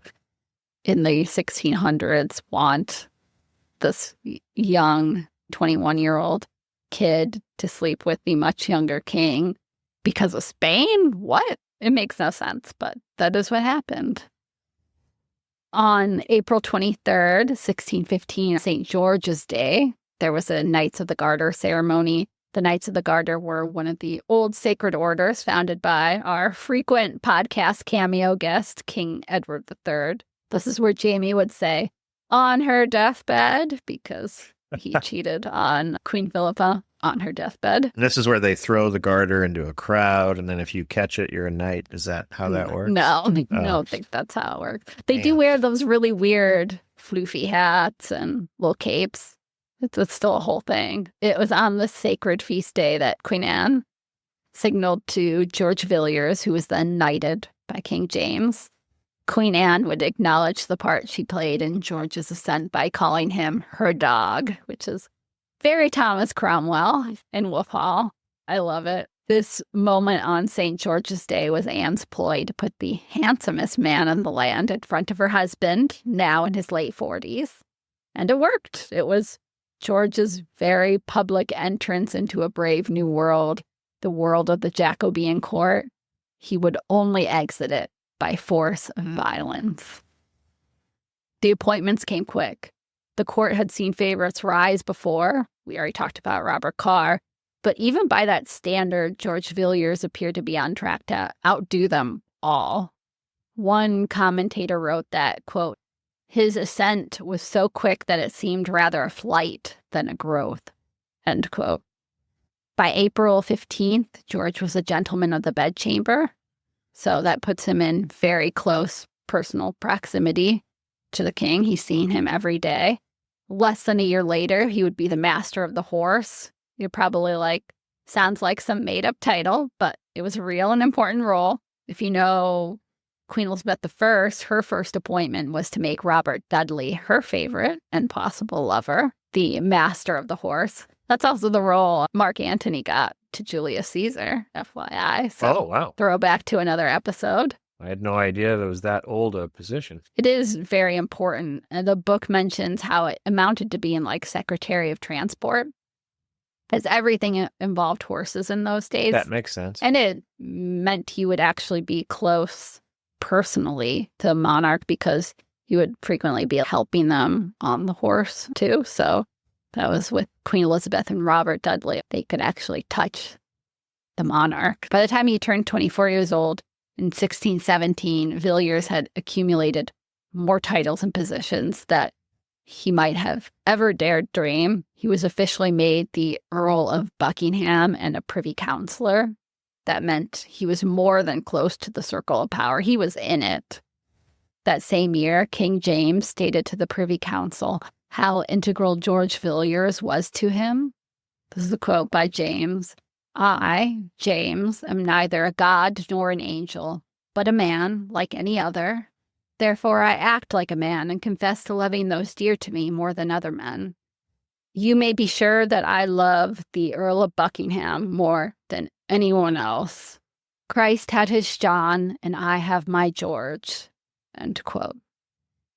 S1: in the 1600s want this young 21-year-old kid to sleep with the much younger king because of Spain? What? It makes no sense, but that is what happened. On April 23rd, 1615, St. George's Day, there was a Knights of the Garter ceremony. The Knights of the Garter were one of the old sacred orders founded by our frequent podcast cameo guest, King Edward III. This is where Jamie would say, on her deathbed, because he cheated on Queen Philippa on her deathbed.
S2: And this is where they throw the garter into a crowd, and then if you catch it, you're a knight. Is that how that works?
S1: No, I don't think that's how it works. They do wear those really weird floofy hats and little capes. It's still a whole thing. It was on this sacred feast day that Queen Anne signaled to George Villiers, who was then knighted by King James. Queen Anne would acknowledge the part she played in George's ascent by calling him her dog, which is very Thomas Cromwell in Wolf Hall. I love it. This moment on St. George's Day was Anne's ploy to put the handsomest man in the land in front of her husband, now in his late 40s. And it worked. It was George's very public entrance into a brave new world, the world of the Jacobean court. He would only exit it by force of violence. The appointments came quick. The court had seen favorites rise before. We already talked about Robert Carr. But even by that standard, George Villiers appeared to be on track to outdo them all. One commentator wrote that, quote, his ascent was so quick that it seemed rather a flight than a growth, end quote. By April 15th, George was a gentleman of the bedchamber. So that puts him in very close personal proximity to the king. He's seen him every day. Less than a year later, he would be the master of the horse. You're probably like, sounds like some made-up title, but it was a real and important role. If you know Queen Elizabeth I, her first appointment was to make Robert Dudley her favorite and possible lover, the master of the horse. That's also the role Mark Antony got to Julius Caesar, FYI. So,
S2: oh, wow.
S1: Throwback to another episode.
S2: I had no idea there was that old a position.
S1: It is very important. And the book mentions how it amounted to being like Secretary of Transport, as everything involved horses in those days.
S2: That makes sense.
S1: And it meant he would actually be close personally to the monarch because he would frequently be helping them on the horse too. So that was with Queen Elizabeth and Robert Dudley. They could actually touch the monarch. By the time he turned 24 years old in 1617, Villiers had accumulated more titles and positions that he might have ever dared dream. He was officially made the Earl of Buckingham and a Privy Councillor. That meant he was more than close to the circle of power. He was in it. That same year, King James stated to the Privy Council how integral George Villiers was to him. This is a quote by James. I, James, am neither a god nor an angel, but a man like any other. Therefore I act like a man and confess to loving those dear to me more than other men. You may be sure that I love the Earl of Buckingham more than anyone else. Christ had his John, and I have my George. End quote.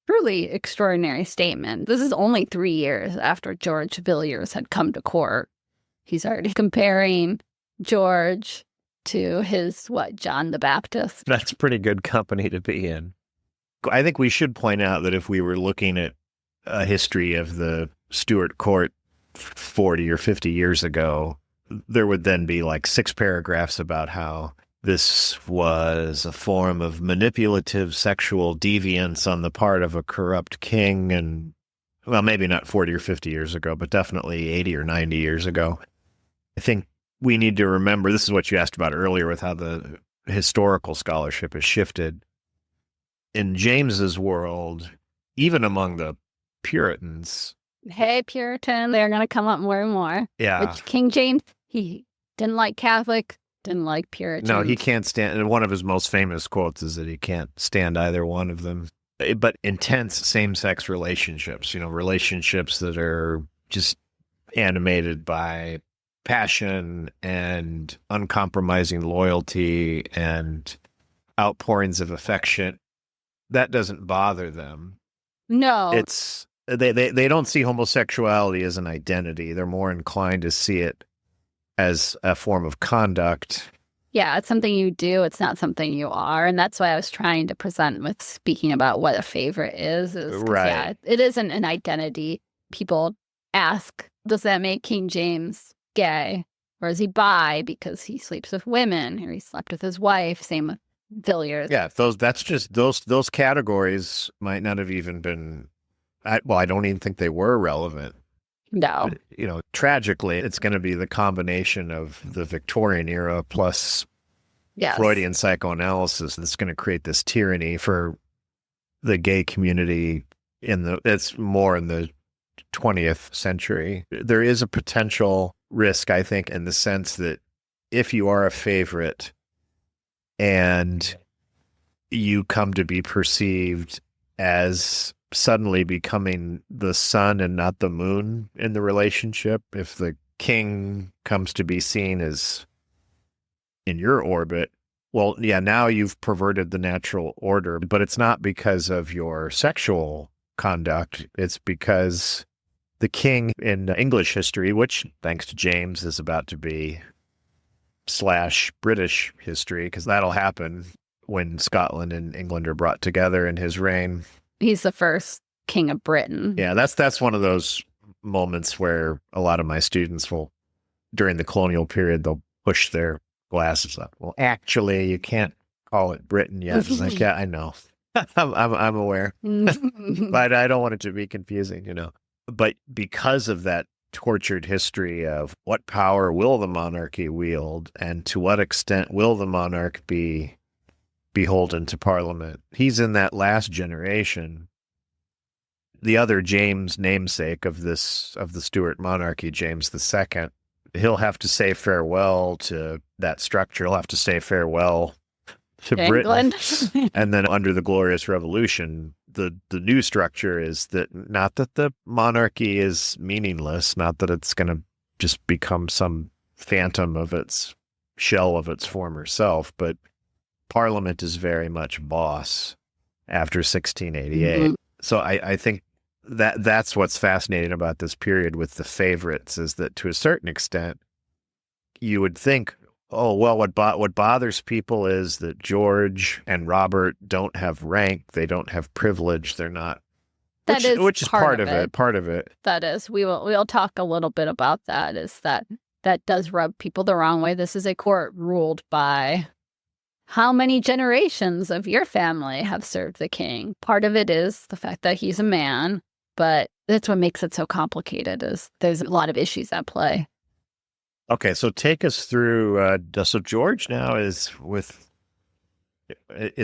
S1: Truly extraordinary statement. This is only 3 years after George Villiers had come to court. He's already comparing George to his, John the Baptist?
S2: That's pretty good company to be in. I think we should point out that if we were looking at a history of the Stuart court 40 or 50 years ago, there would then be like 6 paragraphs about how this was a form of manipulative sexual deviance on the part of a corrupt king. And, well, maybe not 40 or 50 years ago, but definitely 80 or 90 years ago. I think we need to remember, this is what you asked about earlier with how the historical scholarship has shifted. In James's world, even among the Puritans.
S1: Hey, Puritan, they're going to come up more and more.
S2: Yeah.
S1: Which King James, he didn't like Catholic, didn't like Puritans.
S2: No, he can't stand, and one of his most famous quotes is that he can't stand either one of them. But intense same-sex relationships, relationships that are just animated by passion and uncompromising loyalty and outpourings of affection, that doesn't bother them.
S1: No.
S2: It's they don't see homosexuality as an identity. They're more inclined to see it as a form of conduct.
S1: Yeah, it's something you do. It's not something you are. And that's why I was trying to present with speaking about what a favorite is
S2: right.
S1: Yeah, it isn't an identity. People ask, does that make King James gay? Or is he bi because he sleeps with women or he slept with his wife? Same with Villiers.
S2: Yeah, those categories might not have even been, I don't even think they were relevant.
S1: No.
S2: But, tragically, it's going to be the combination of the Victorian era plus Freudian psychoanalysis that's going to create this tyranny for the gay community it's more in the 20th century. There is a potential risk, I think, in the sense that if you are a favorite and you come to be perceived as suddenly becoming the sun and not the moon in the relationship, if the king comes to be seen as in your orbit, well, yeah, now you've perverted the natural order, but it's not because of your sexual conduct. It's because the king in English history, which thanks to James is about to be / British history, because that'll happen when Scotland and England are brought together in his reign.
S1: He's the first king of Britain.
S2: Yeah, that's one of those moments where a lot of my students will, during the colonial period, they'll push their glasses up. Well, actually, you can't call it Britain yet. It's like, yeah, I know. I'm aware. But I don't want it to be confusing, But because of that tortured history of what power will the monarchy wield and to what extent will the monarch be beholden to Parliament, he's in that last generation. The other James namesake of the Stuart monarchy, James II, he'll have to say farewell to that structure. He'll have to say farewell to
S1: England.
S2: Britain. And then under the Glorious Revolution, the new structure is that not that the monarchy is meaningless, not that it's going to just become some phantom of its shell of its former self, but Parliament is very much boss after 1688. Mm-hmm. So I think that's what's fascinating about this period with the favorites, is that to a certain extent, you would think, oh, well, what bothers people is that George and Robert don't have rank, they don't have privilege, they're not. Which is part of it. Part of it.
S1: That is. We'll talk a little bit about that. Is that does rub people the wrong way. This is a court ruled by how many generations of your family have served the king. Part of it is the fact that he's a man, but that's what makes it so complicated. Is there's a lot of issues at play.
S2: Okay, so take us through. So George now is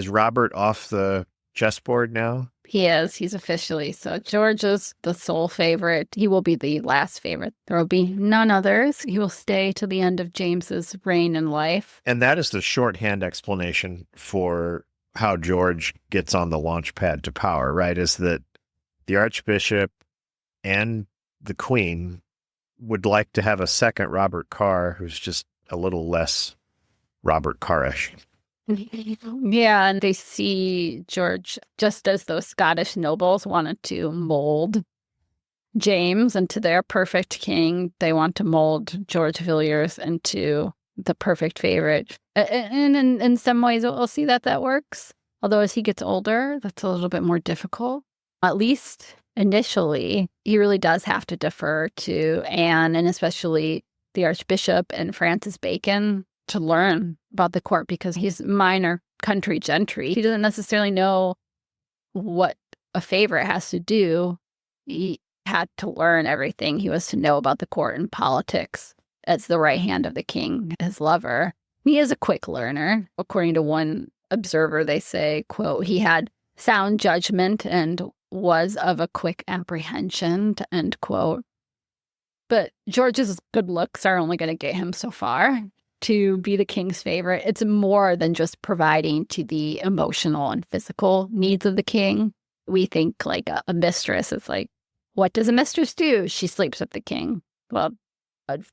S2: Robert off the chessboard now?
S1: He is. He's officially. So George is the sole favorite. He will be the last favorite. There will be none others. He will stay to the end of James's reign in life.
S2: And that is the shorthand explanation for how George gets on the launch pad to power, right? Is that the Archbishop and the Queen would like to have a second Robert Carr who's just a little less Robert Carrish.
S1: Yeah, and they see George just as those Scottish nobles wanted to mold James into their perfect king. They want to mold George Villiers into the perfect favorite. And in some ways, we'll see that works. Although as he gets older, that's a little bit more difficult. At least initially, he really does have to defer to Anne and especially the Archbishop and Francis Bacon to learn about the court because he's minor country gentry. He doesn't necessarily know what a favorite has to do. He had to learn everything he was to know about the court and politics as the right hand of the king, his lover. He is a quick learner. According to one observer, they say, quote, he had sound judgment and was of a quick apprehension, end quote. But George's good looks are only going to get him so far. To be the king's favorite, it's more than just providing to the emotional and physical needs of the king. We think like a mistress is like, what does a mistress do? She sleeps with the king. Well,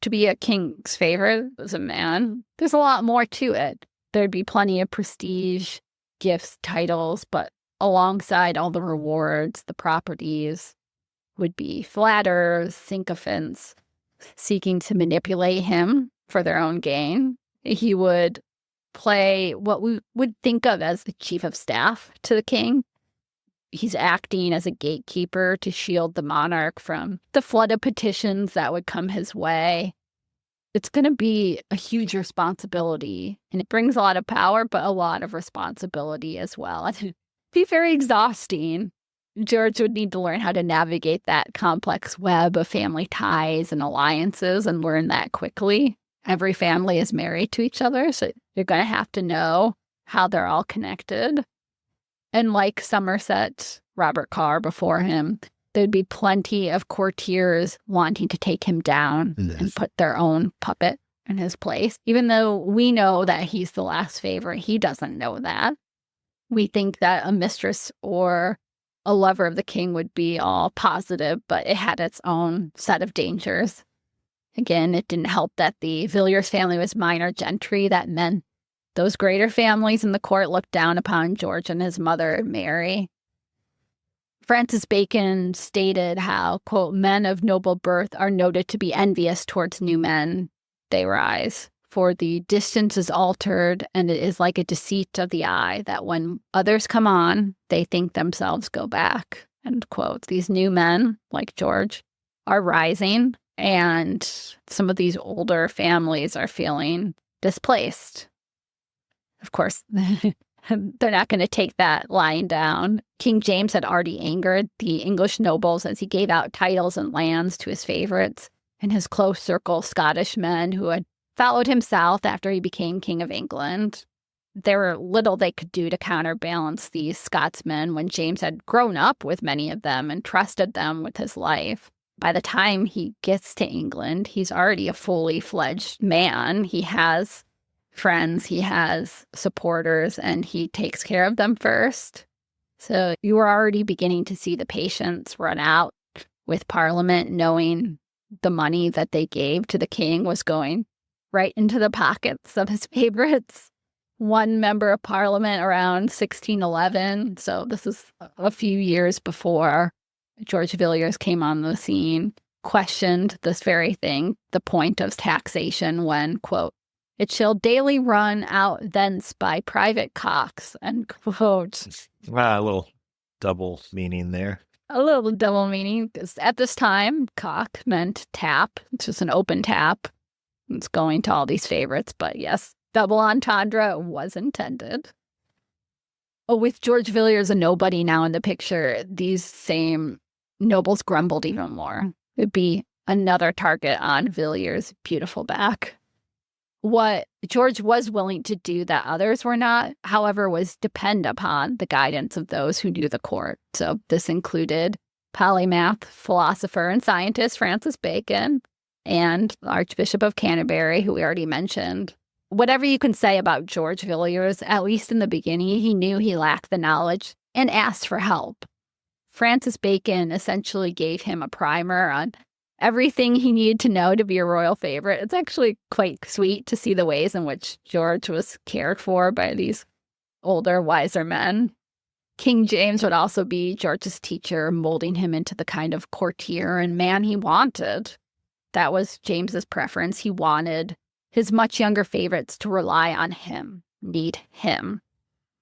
S1: to be a king's favorite as a man, there's a lot more to it. There'd be plenty of prestige, gifts, titles, but alongside all the rewards, the properties would be flatterers, sycophants, seeking to manipulate him for their own gain. He would play what we would think of as the chief of staff to the king. He's acting as a gatekeeper to shield the monarch from the flood of petitions that would come his way. It's going to be a huge responsibility, and it brings a lot of power, but a lot of responsibility as well. It'd be very exhausting. George would need to learn how to navigate that complex web of family ties and alliances and learn that quickly. Every family is married to each other, so you're going to have to know how they're all connected. And like Somerset, Robert Carr before him, there'd be plenty of courtiers wanting to take him down and put their own puppet in his place. Even though we know that he's the last favorite, he doesn't know that. We think that a mistress or a lover of the king would be all positive, but it had its own set of dangers. Again, it didn't help that the Villiers family was minor gentry. That meant those greater families in the court looked down upon George and his mother, Mary. Francis Bacon stated how, quote, men of noble birth are noted to be envious towards new men. They rise, for the distance is altered, and it is like a deceit of the eye that when others come on, they think themselves go back, end quote. These new men, like George, are rising, and some of these older families are feeling displaced. Of course, they're not going to take that lying down. King James had already angered the English nobles as he gave out titles and lands to his favorites and his close circle Scottish men who had followed him south after he became King of England. There were little they could do to counterbalance these Scotsmen when James had grown up with many of them and trusted them with his life. By the time he gets to England, he's already a fully fledged man. He has friends, he has supporters, and he takes care of them first. So you were already beginning to see the patience run out with Parliament, knowing the money that they gave to the king was going right into the pockets of his favorites. One member of Parliament around 1611, so this is a few years before George Villiers came on the scene, questioned this very thing, the point of taxation when, quote, it shall daily run out thence by private cocks, end quote.
S2: A little double meaning there.
S1: A little double meaning, because at this time, cock meant tap. It's just an open tap. It's going to all these favorites, but yes, double entendre was intended. Oh, with George Villiers a nobody now in the picture, these same nobles grumbled even more. It'd be another target on Villiers' beautiful back. What George was willing to do that others were not, however, was depend upon the guidance of those who knew the court. So this included polymath, philosopher, and scientist Francis Bacon, and Archbishop of Canterbury, who we already mentioned. Whatever you can say about George Villiers, at least in the beginning, he knew he lacked the knowledge and asked for help. Francis Bacon essentially gave him a primer on everything he needed to know to be a royal favorite. It's actually quite sweet to see the ways in which George was cared for by these older, wiser men. King James would also be George's teacher, molding him into the kind of courtier and man he wanted. That was James's preference. He wanted his much younger favorites to rely on him, need him.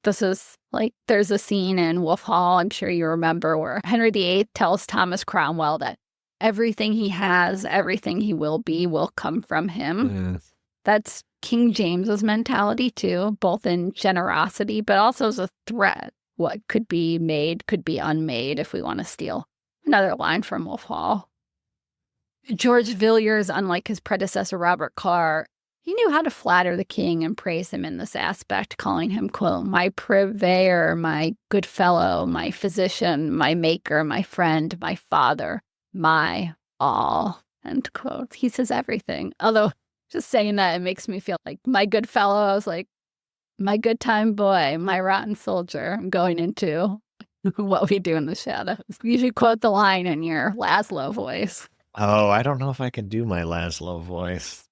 S1: This is like, there's a scene in Wolf Hall, I'm sure you remember, where Henry VIII tells Thomas Cromwell that everything he has, everything he will be, will come from him.
S2: Yes.
S1: That's King James's mentality too, both in generosity, but also as a threat. What could be made could be unmade, if we want to steal another line from Wolf Hall. George Villiers, unlike his predecessor Robert Carr, he knew how to flatter the king and praise him in this aspect, calling him, quote, my purveyor, my good fellow, my physician, my maker, my friend, my father, my all, end quote. He says everything. Although, just saying that, it makes me feel like my good fellow. I was like, my good time boy, my rotten soldier. I'm going into What We Do in the Shadows. You should quote the line in your Laszlo voice.
S2: Oh, I don't know if I can do my Laszlo voice.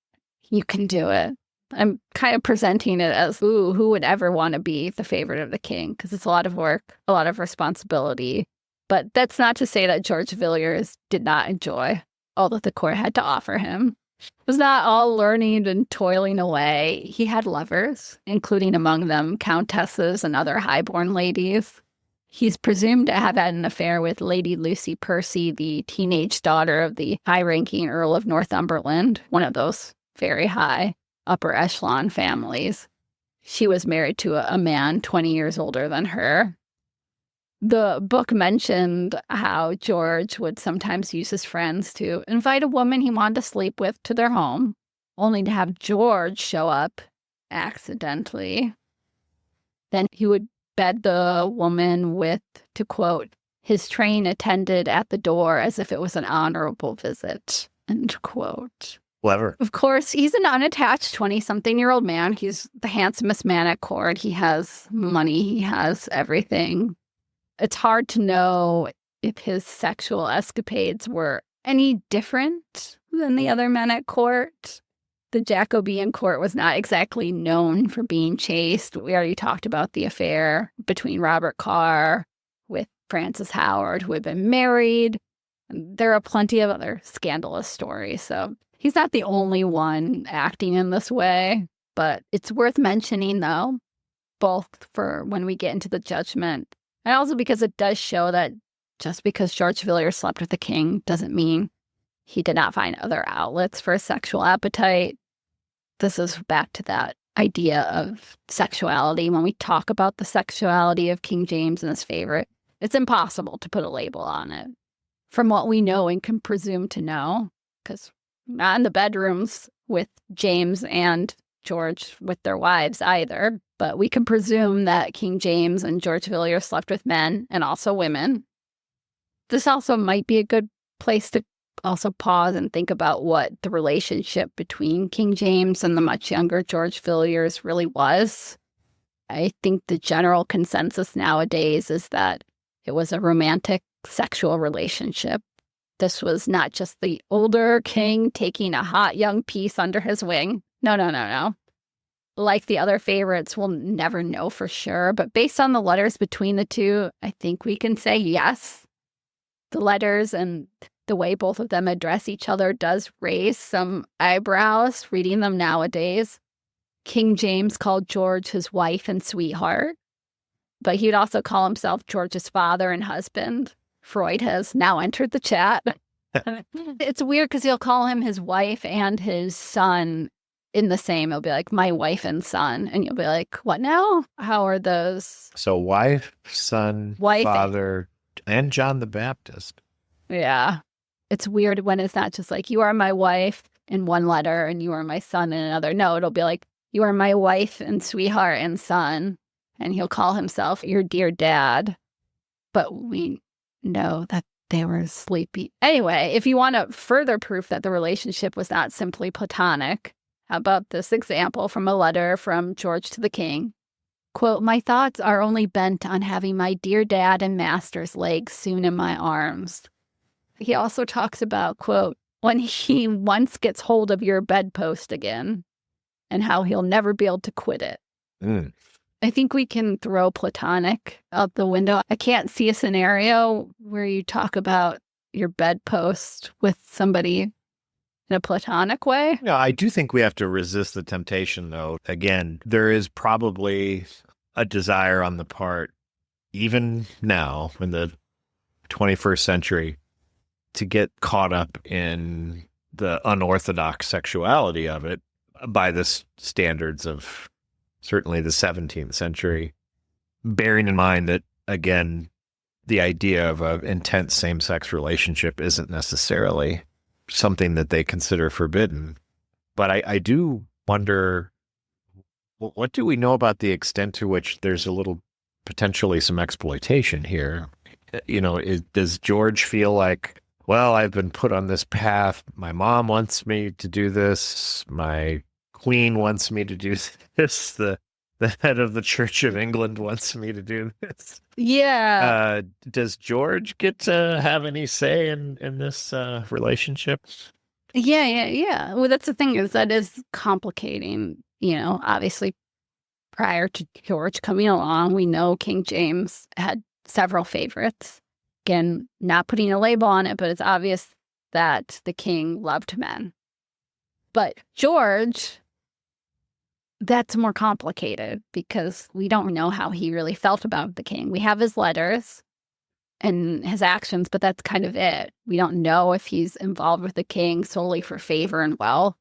S1: You can do it. I'm kind of presenting it as, ooh, who would ever want to be the favorite of the king? Because it's a lot of work, a lot of responsibility. But that's not to say that George Villiers did not enjoy all that the court had to offer him. It was not all learning and toiling away. He had lovers, including among them countesses and other highborn ladies. He's presumed to have had an affair with Lady Lucy Percy, the teenage daughter of the high-ranking Earl of Northumberland, one of those very high upper echelon families. She was married to a man 20 years older than her. The book mentioned how George would sometimes use his friends to invite a woman he wanted to sleep with to their home, only to have George show up accidentally. Then he would bed the woman with, to quote, his train attended at the door as if it was an honorable visit, end quote.
S2: Clever.
S1: Of course, he's an unattached 20-something-year-old man. He's the handsomest man at court. He has money. He has everything. It's hard to know if his sexual escapades were any different than the other men at court. The Jacobean court was not exactly known for being chaste. We already talked about the affair between Robert Carr with Frances Howard, who had been married. There are plenty of other scandalous stories, so he's not the only one acting in this way. But it's worth mentioning, though, both for when we get into the judgment, and also because it does show that just because George Villiers slept with the king doesn't mean he did not find other outlets for his sexual appetite. This is back to that idea of sexuality. When we talk about the sexuality of King James and his favorite, it's impossible to put a label on it. From what we know and can presume to know, because not in the bedrooms with James and George with their wives either, but we can presume that King James and George Villiers slept with men and also women. This also might be a good place to also pause and think about what the relationship between King James and the much younger George Villiers really was. I think the general consensus nowadays is that it was a romantic sexual relationship. This was not just the older king taking a hot young piece under his wing. No. Like the other favorites, we'll never know for sure. But based on the letters between the two, I think we can say yes. The letters and the way both of them address each other does raise some eyebrows reading them nowadays. King James called George his wife and sweetheart, but he would also call himself George's father and husband. Freud has now entered the chat. It's weird because he'll call him his wife and his son in the same. He'll be like, my wife and son. And you'll be like, what now? How are those?
S2: So wife, son,
S1: Wife,
S2: father, and John the Baptist.
S1: Yeah. It's weird when it's not just like, you are my wife in one letter and you are my son in another. No, it'll be like, you are my wife and sweetheart and son. And he'll call himself your dear dad. But we know that they were sleepy. Anyway, if you want to further proof that the relationship was not simply platonic, how about this example from a letter from George to the king? Quote, my thoughts are only bent on having my dear dad and master's legs soon in my arms. He also talks about, quote, when he once gets hold of your bedpost again and how he'll never be able to quit it.
S2: Mm.
S1: I think we can throw platonic out the window. I can't see a scenario where you talk about your bedpost with somebody in a platonic way.
S2: No, I do think we have to resist the temptation, though. Again, there is probably a desire on the part, even now in the 21st century, to get caught up in the unorthodox sexuality of it by the standards of certainly the 17th century, bearing in mind that, again, the idea of an intense same-sex relationship isn't necessarily something that they consider forbidden. But I do wonder, what do we know about the extent to which there's a little potentially some exploitation here? You know, does George feel like, well, I've been put on this path. My mom wants me to do this. My queen wants me to do this. The head of the Church of England wants me to do this.
S1: Yeah.
S2: Does George get to have any say in this relationship?
S1: Yeah. Well, that's the thing, is that is complicating. You know, obviously, prior to George coming along, we know King James had several favorites. Again, not putting a label on it, but it's obvious that the king loved men. But George, that's more complicated because we don't know how he really felt about the king. We have his letters and his actions, but that's kind of it. We don't know if he's involved with the king solely for favor and wealth.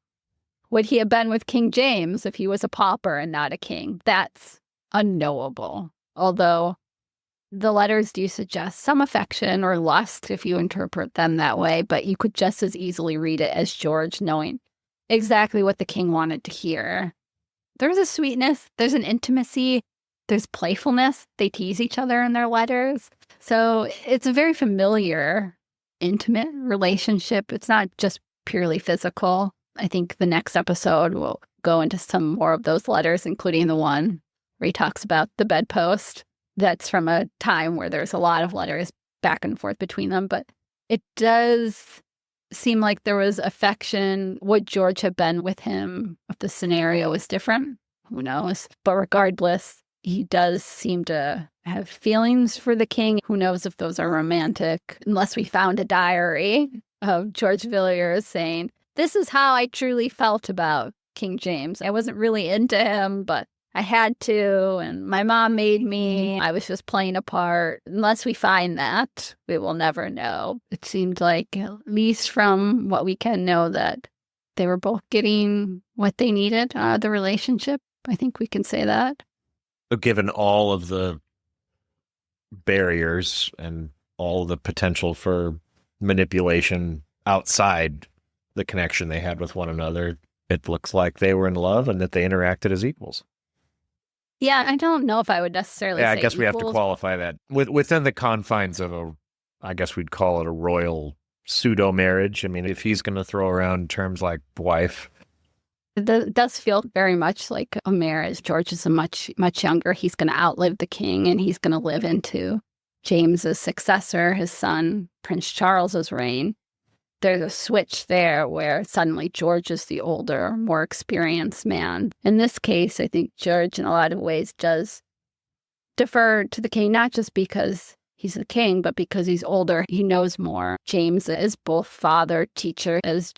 S1: Would he have been with King James if he was a pauper and not a king? That's unknowable. Although the letters do suggest some affection or lust if you interpret them that way, but you could just as easily read it as George knowing exactly what the king wanted to hear. There's a sweetness, there's an intimacy, there's playfulness. They tease each other in their letters. So it's a very familiar, intimate relationship. It's not just purely physical. I think the next episode will go into some more of those letters, including the one where he talks about the bedpost. That's from a time where there's a lot of letters back and forth between them. But it does seem like there was affection. Would George have been with him if the scenario was different? Who knows? But regardless, he does seem to have feelings for the king. Who knows if those are romantic, unless we found a diary of George Villiers saying, this is how I truly felt about King James. I wasn't really into him, but I had to, and my mom made me. I was just playing a part. Unless we find that, we will never know. It seemed like, at least from what we can know, that they were both getting what they needed out of the relationship. I think we can say that.
S2: But given all of the barriers and all the potential for manipulation outside the connection they had with one another, it looks like they were in love and that they interacted as equals.
S1: Yeah, I don't know if I would necessarily say
S2: I guess we have to
S1: equals.
S2: qualify that within the confines of I guess we'd call it a royal pseudo marriage. I mean, if he's going to throw around terms like wife.
S1: It does feel very much like a marriage. George is much younger. He's going to outlive the king, and he's going to live into James's successor, his son, Prince Charles's reign. There's a switch there where suddenly George is the older, more experienced man. In this case, I think George, in a lot of ways, does defer to the king, not just because he's the king, but because he's older. He knows more. James is both father, teacher. As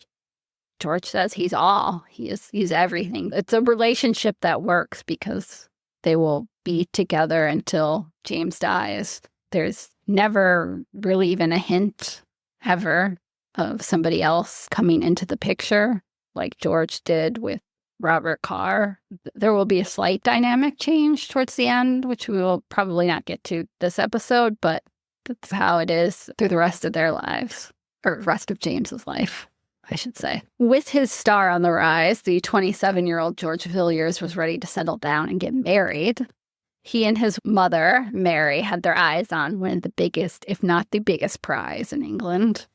S1: George says, he's all. He's everything. It's a relationship that works because they will be together until James dies. There's never really even a hint, ever, of somebody else coming into the picture like George did with Robert Carr. There will be a slight dynamic change towards the end, which we will probably not get to this episode, but that's how it is through the rest of their lives. or rest of James's life, I should say. With his star on the rise, the 27-year-old George Villiers was ready to settle down and get married. He and his mother, Mary, had their eyes on one of the biggest, if not the biggest prize in England.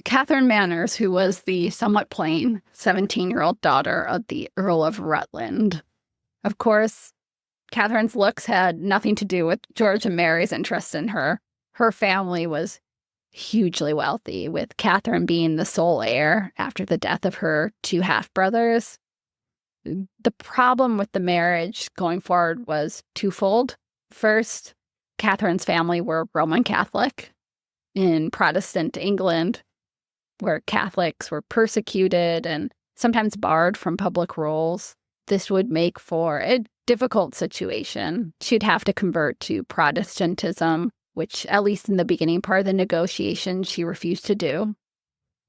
S1: Catherine Manners, who was the somewhat plain 17-year-old daughter of the Earl of Rutland. Of course, Catherine's looks had nothing to do with George and Mary's interest in her. Her family was hugely wealthy, with Catherine being the sole heir after the death of her two half-brothers. The problem with the marriage going forward was twofold. First, Catherine's family were Roman Catholic. In Protestant England, where Catholics were persecuted and sometimes barred from public roles, this would make for a difficult situation. She'd have to convert to Protestantism, which, at least in the beginning part of the negotiation, she refused to do.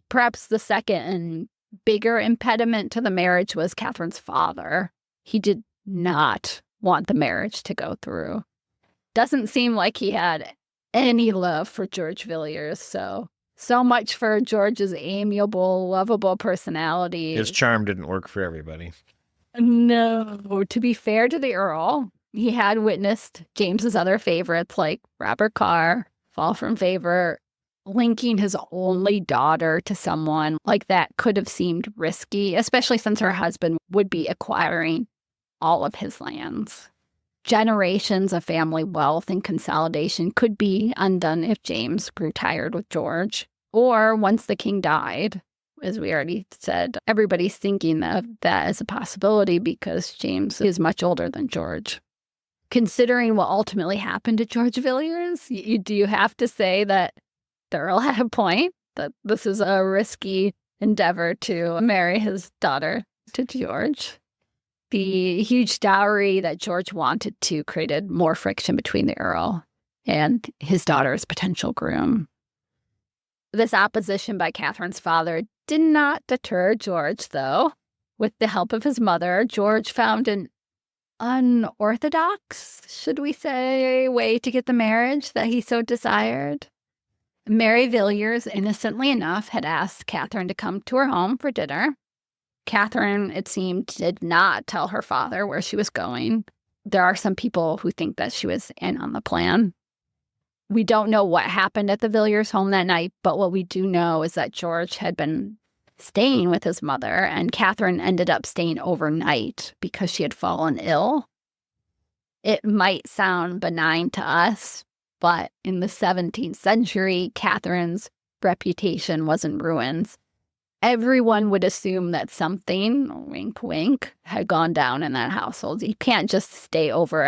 S1: Perhaps the second and bigger impediment to the marriage was Catherine's father. He did not want the marriage to go through. Doesn't seem like he had any love for George Villiers, so much for George's amiable, lovable personality.
S2: His charm didn't work for everybody.
S1: No. To be fair to the Earl, he had witnessed James's other favorites like Robert Carr fall from favor. Linking his only daughter to someone like that could have seemed risky, especially since her husband would be acquiring all of his lands. Generations of family wealth and consolidation could be undone if James grew tired with George, or once the king died. As we already said, everybody's thinking of that as a possibility because James is much older than George. Considering what ultimately happened to George Villiers, you have to say that the Earl had a point, that this is a risky endeavor to marry his daughter to George. The huge dowry that George wanted to created more friction between the Earl and his daughter's potential groom. This opposition by Catherine's father did not deter George, though. With the help of his mother, George found an unorthodox, should we say, way to get the marriage that he so desired. Mary Villiers, innocently enough, had asked Catherine to come to her home for dinner. Catherine, it seemed, did not tell her father where she was going. There are some people who think that she was in on the plan. We don't know what happened at the Villiers home that night, but what we do know is that George had been staying with his mother, and Catherine ended up staying overnight because she had fallen ill. It might sound benign to us, but in the 17th century, Catherine's reputation was in ruins. Everyone would assume that something, wink, wink, had gone down in that household. You can't just stay over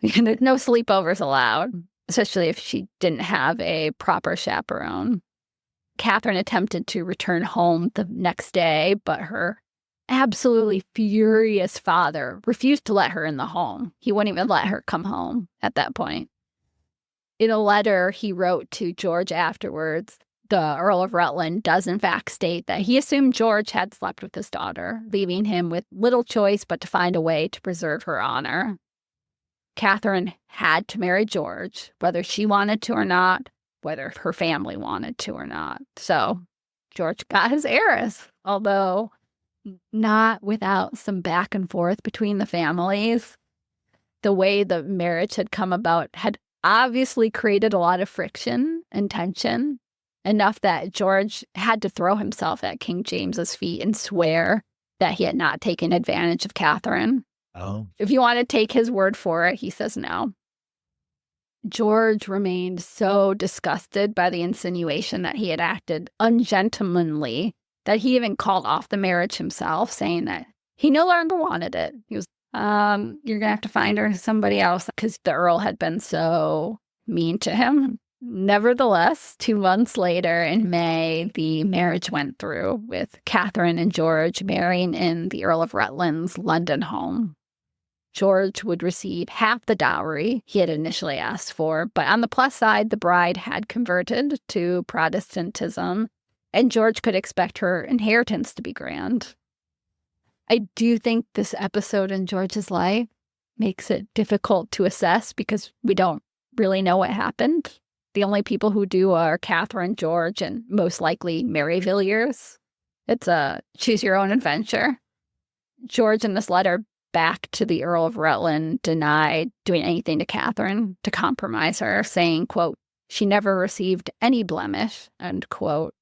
S1: no sleepovers allowed, especially if she didn't have a proper chaperone. Catherine attempted to return home the next day, but her absolutely furious father refused to let her in the home. He wouldn't even let her come home at that point. In a letter he wrote to George afterwards, the Earl of Rutland does in fact state that he assumed George had slept with his daughter, leaving him with little choice but to find a way to preserve her honor. Catherine had to marry George, whether she wanted to or not, whether her family wanted to or not. So George got his heiress, although not without some back and forth between the families. The way the marriage had come about had obviously created a lot of friction and tension, enough that George had to throw himself at King James's feet and swear that he had not taken advantage of Catherine.
S2: Oh.
S1: If you want to take his word for it, he says no. George remained so disgusted by the insinuation that he had acted ungentlemanly that he even called off the marriage himself, saying that he no longer wanted it. He was, you're going to have to find her somebody else, because the Earl had been so mean to him. Nevertheless, 2 months later in May, the marriage went through, with Catherine and George marrying in the Earl of Rutland's London home. George would receive half the dowry he had initially asked for, but on the plus side, the bride had converted to Protestantism, and George could expect her inheritance to be grand. I do think this episode in George's life makes it difficult to assess because we don't really know what happened. The only people who do are Catherine, George, and most likely Mary Villiers. It's a choose your own adventure. George, in this letter back to the Earl of Rutland, denied doing anything to Catherine to compromise her, saying, quote, she never received any blemish, end quote.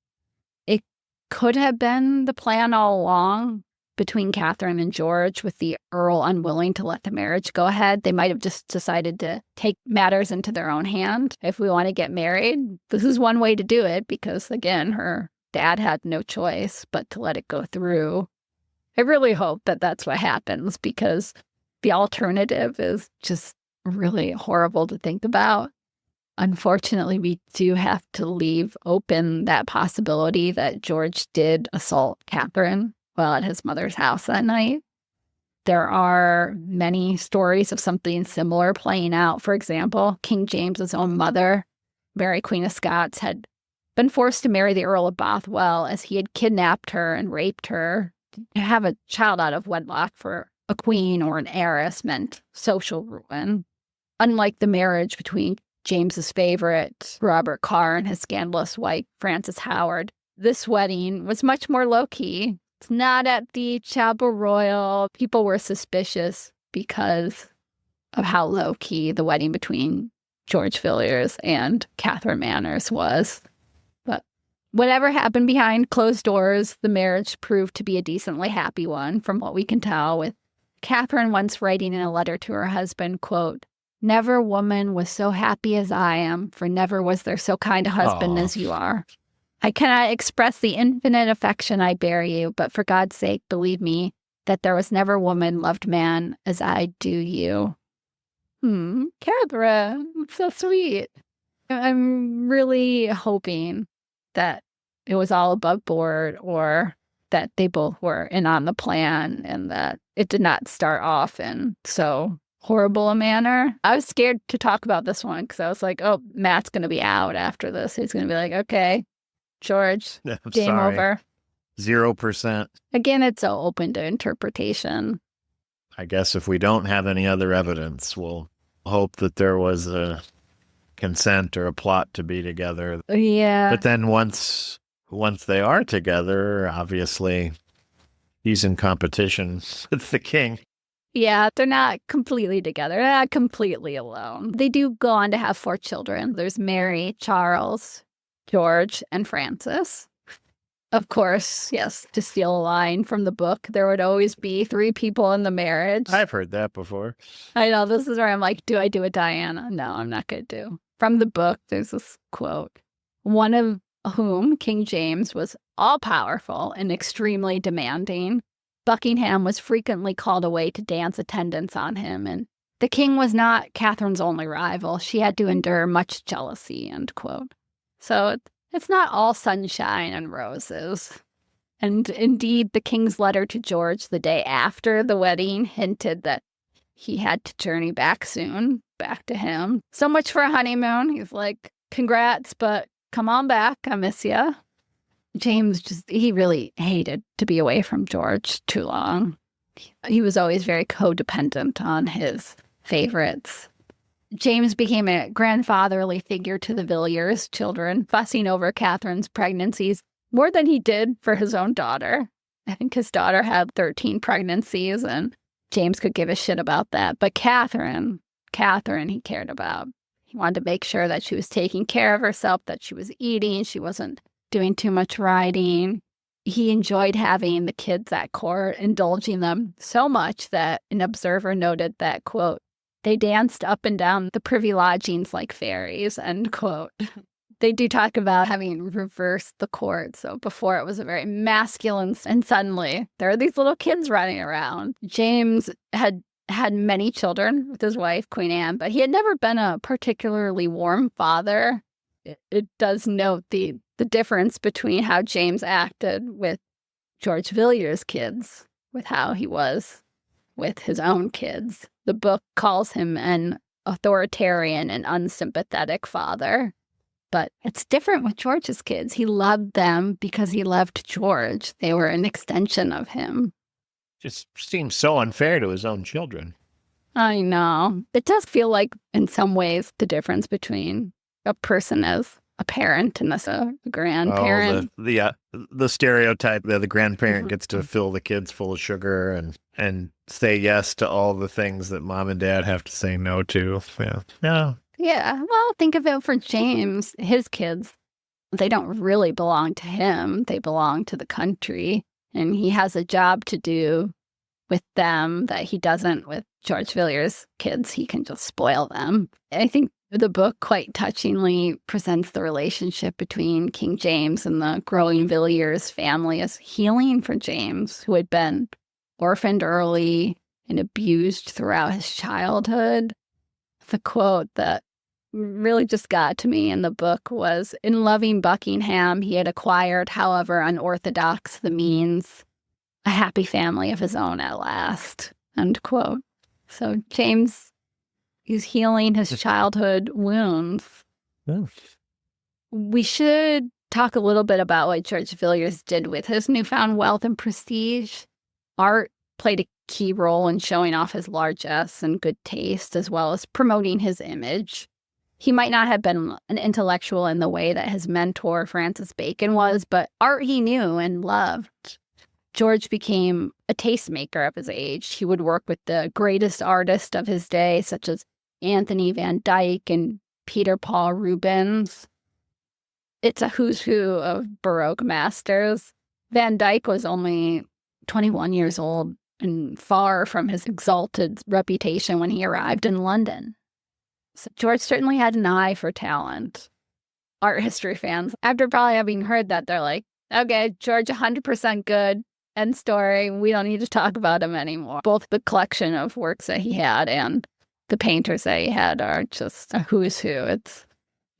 S1: It could have been the plan all along between Catherine and George, with the Earl unwilling to let the marriage go ahead. They might have just decided to take matters into their own hand. If we want to get married, this is one way to do it, because, again, her dad had no choice but to let it go through. I really hope that that's what happens, because the alternative is just really horrible to think about. Unfortunately, we do have to leave open that possibility that George did assault Catherine while at his mother's house that night. There are many stories of something similar playing out. For example, King James's own mother, Mary Queen of Scots, had been forced to marry the Earl of Bothwell, as he had kidnapped her and raped her. To have a child out of wedlock for a queen or an heiress meant social ruin. Unlike the marriage between James's favorite, Robert Carr, and his scandalous wife, Frances Howard, this wedding was much more low-key. It's not at the Chapel Royal. People were suspicious because of how low-key the wedding between George Villiers and Catherine Manners was. But whatever happened behind closed doors, the marriage proved to be a decently happy one, from what we can tell, with Catherine once writing in a letter to her husband, quote, never woman was so happy as I am, for never was there so kind a husband as you are. I cannot express the infinite affection I bear you, but for God's sake, believe me, that there was never woman loved man as I do you. Catherine, so sweet. I'm really hoping that it was all above board, or that they both were in on the plan, and that it did not start off in so horrible a manner. I was scared to talk about this one, because I was like, oh, Matt's going to be out after this. He's going to be like, okay, George, game over.
S2: 0%.
S1: Again, it's so open to interpretation.
S2: I guess if we don't have any other evidence, we'll hope that there was a consent or a plot to be together.
S1: Yeah.
S2: But then once they are together, obviously he's in competition with the king.
S1: Yeah, they're not completely together. They're not completely alone. They do go on to have 4 children. There's Mary, Charles, George, and Francis. Of course, yes, to steal a line from the book, there would always be 3 people in the marriage.
S2: I've heard that before.
S1: I know, this is where I'm like, do I do a Diana? No, I'm not going to do. From the book, there's this quote, one of whom, King James, was all-powerful and extremely demanding. Buckingham was frequently called away to dance attendance on him, and the king was not Catherine's only rival. She had to endure much jealousy, end quote. So it's not all sunshine and roses. And indeed, the king's letter to George the day after the wedding hinted that he had to journey back soon, back to him. So much for a honeymoon. He's like, congrats, but come on back. I miss ya. James he really hated to be away from George too long. He was always very codependent on his favorites. James became a grandfatherly figure to the Villiers children, fussing over Catherine's pregnancies more than he did for his own daughter. I think his daughter had 13 pregnancies, and James could give a shit about that. But Catherine he cared about. He wanted to make sure that she was taking care of herself, that she was eating, she wasn't doing too much riding. He enjoyed having the kids at court, indulging them so much that an observer noted that, quote, they danced up and down the privy lodgings like fairies, end quote. They do talk about having reversed the court. So before it was a very masculine, and suddenly there are these little kids running around. James had many children with his wife, Queen Anne, but he had never been a particularly warm father. It does note the difference between how James acted with George Villiers' kids, with how he was with his own kids. The book calls him an authoritarian and unsympathetic father. But it's different with George's kids. He loved them because he loved George. They were an extension of him.
S2: Just seems so unfair to his own children.
S1: I know. It does feel like, in some ways, the difference between a person as a parent and as a grandparent.
S2: The stereotype that the grandparent gets to fill the kids full of sugar and say yes to all the things that mom and dad have to say no to.
S1: Yeah. Well, think of it for James. His kids, they don't really belong to him. They belong to the country. And he has a job to do with them that he doesn't with George Villiers' kids. He can just spoil them. I think the book quite touchingly presents the relationship between King James and the growing Villiers family as healing for James, who had been orphaned early and abused throughout his childhood. The quote that really just got to me in the book was, "In loving Buckingham, he had acquired, however unorthodox the means, a happy family of his own at last." End quote. So James is healing his childhood wounds.
S2: Yeah.
S1: We should talk a little bit about what George Villiers did with his newfound wealth and prestige. Art played a key role in showing off his largesse and good taste, as well as promoting his image. He might not have been an intellectual in the way that his mentor, Francis Bacon, was, but art he knew and loved. George became a tastemaker of his age. He would work with the greatest artists of his day, such as Anthony van Dyck and Peter Paul Rubens. It's a who's who of Baroque masters. Van Dyck was only 21 years old and far from his exalted reputation when he arrived in London. So George certainly had an eye for talent. Art history fans, after probably having heard that, they're like, okay, George 100% good. End story. We don't need to talk about him anymore. Both the collection of works that he had and the painters that he had are just a who's who. It's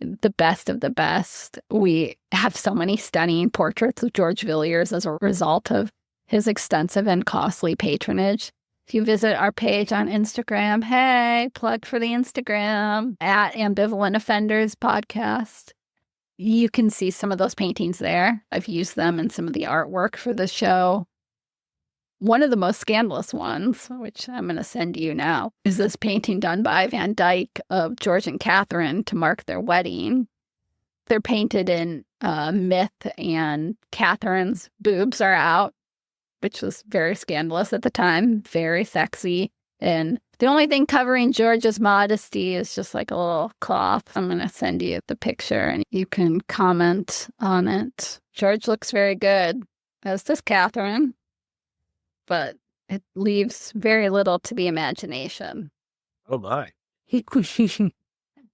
S1: the best of the best. We have so many stunning portraits of George Villiers as a result of his extensive and costly patronage. If you visit our page on Instagram, hey, plug for the Instagram, at Ambivalent Offenders Podcast. You can see some of those paintings there. I've used them in some of the artwork for the show. One of the most scandalous ones, which I'm going to send you now, is this painting done by Van Dyck of George and Catherine to mark their wedding. They're painted in myth, and Catherine's boobs are out, which was very scandalous at the time, very sexy. And the only thing covering George's modesty is just like a little cloth. I'm going to send you the picture and you can comment on it. George looks very good, as does Catherine, but it leaves very little to the imagination.
S2: Oh, my.
S1: Do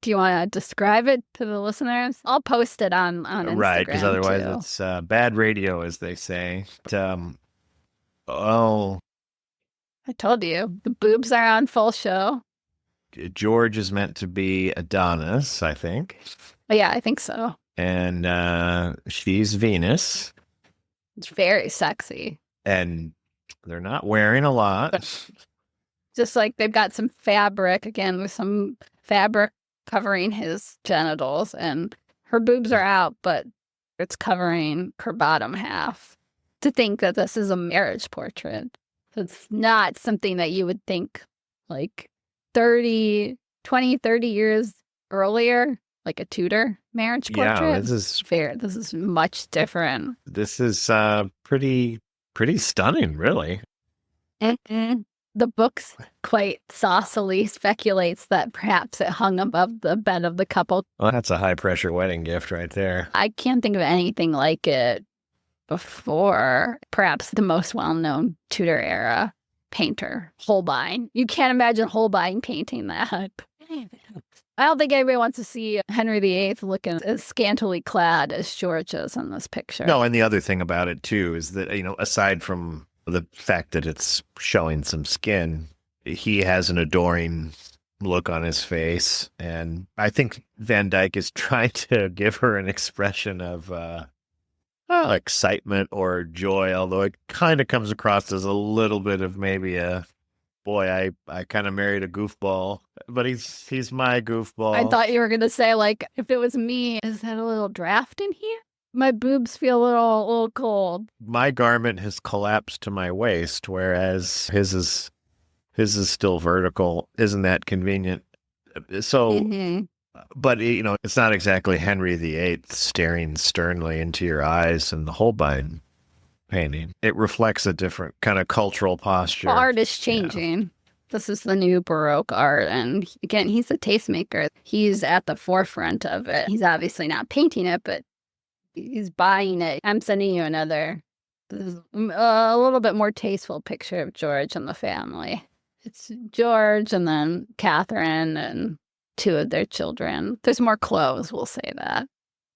S1: you want to describe it to the listeners? I'll post it on Instagram.
S2: Right, because otherwise
S1: too.
S2: it's bad radio, as they say. But,
S1: I told you, the boobs are on full show.
S2: George is meant to be Adonis, I think.
S1: Oh, yeah, I think so.
S2: And she's Venus.
S1: It's very sexy.
S2: And they're not wearing a lot.
S1: Just like they've got some fabric, again, with some fabric covering his genitals. And her boobs are out, but it's covering her bottom half. To think that this is a marriage portrait. It's not something that you would think like 30 years earlier, like a Tudor marriage portrait.
S2: Yeah, this is
S1: much different.
S2: This is pretty stunning, really.
S1: Mm-mm. The book quite saucily speculates that perhaps it hung above the bed of the couple.
S2: Well, that's a high-pressure wedding gift right there.
S1: I can't think of anything like it before. Perhaps the most well-known Tudor era painter, Holbein. You can't imagine Holbein painting that. I don't think anybody wants to see Henry VIII looking as scantily clad as George is in this picture.
S2: No, and the other thing about it, too, is that, aside from the fact that it's showing some skin, he has an adoring look on his face. And I think Van Dyck is trying to give her an expression of excitement or joy, although it kind of comes across as a little bit of maybe boy, I kind of married a goofball, but he's my goofball.
S1: I thought you were going to say, like, if it was me, is that a little draft in here? My boobs feel a little cold.
S2: My garment has collapsed to my waist, whereas his is still vertical. Isn't that convenient? So But, it's not exactly Henry VIII staring sternly into your eyes in the Holbein painting. It reflects a different kind of cultural posture.
S1: Well, art is
S2: Yeah.
S1: changing. This is the new Baroque art. And again, he's a tastemaker. He's at the forefront of it. He's obviously not painting it, but he's buying it. I'm sending you another, this is a little bit more tasteful picture of George and the family. It's George and then Catherine and two of their children. There's more clothes, we'll say that.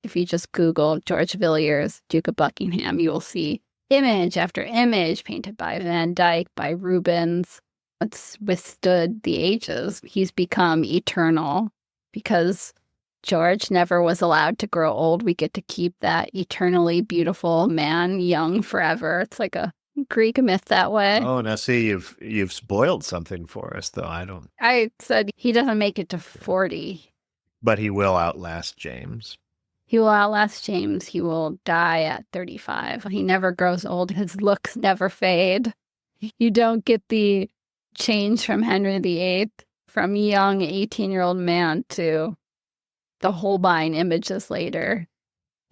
S1: If you just Google George Villiers, Duke of Buckingham, you will see image after image painted by Van Dyck, by Rubens. It's withstood the ages. He's become eternal because George never was allowed to grow old. We get to keep that eternally beautiful man young forever. It's like a Greek myth that way.
S2: Oh, now see, you've spoiled something for us, though.
S1: I said he doesn't make it to 40.
S2: But he will outlast James.
S1: He will outlast James. He will die at 35. He never grows old. His looks never fade. You don't get the change from Henry VIII, from young 18-year-old man to the Holbein images later.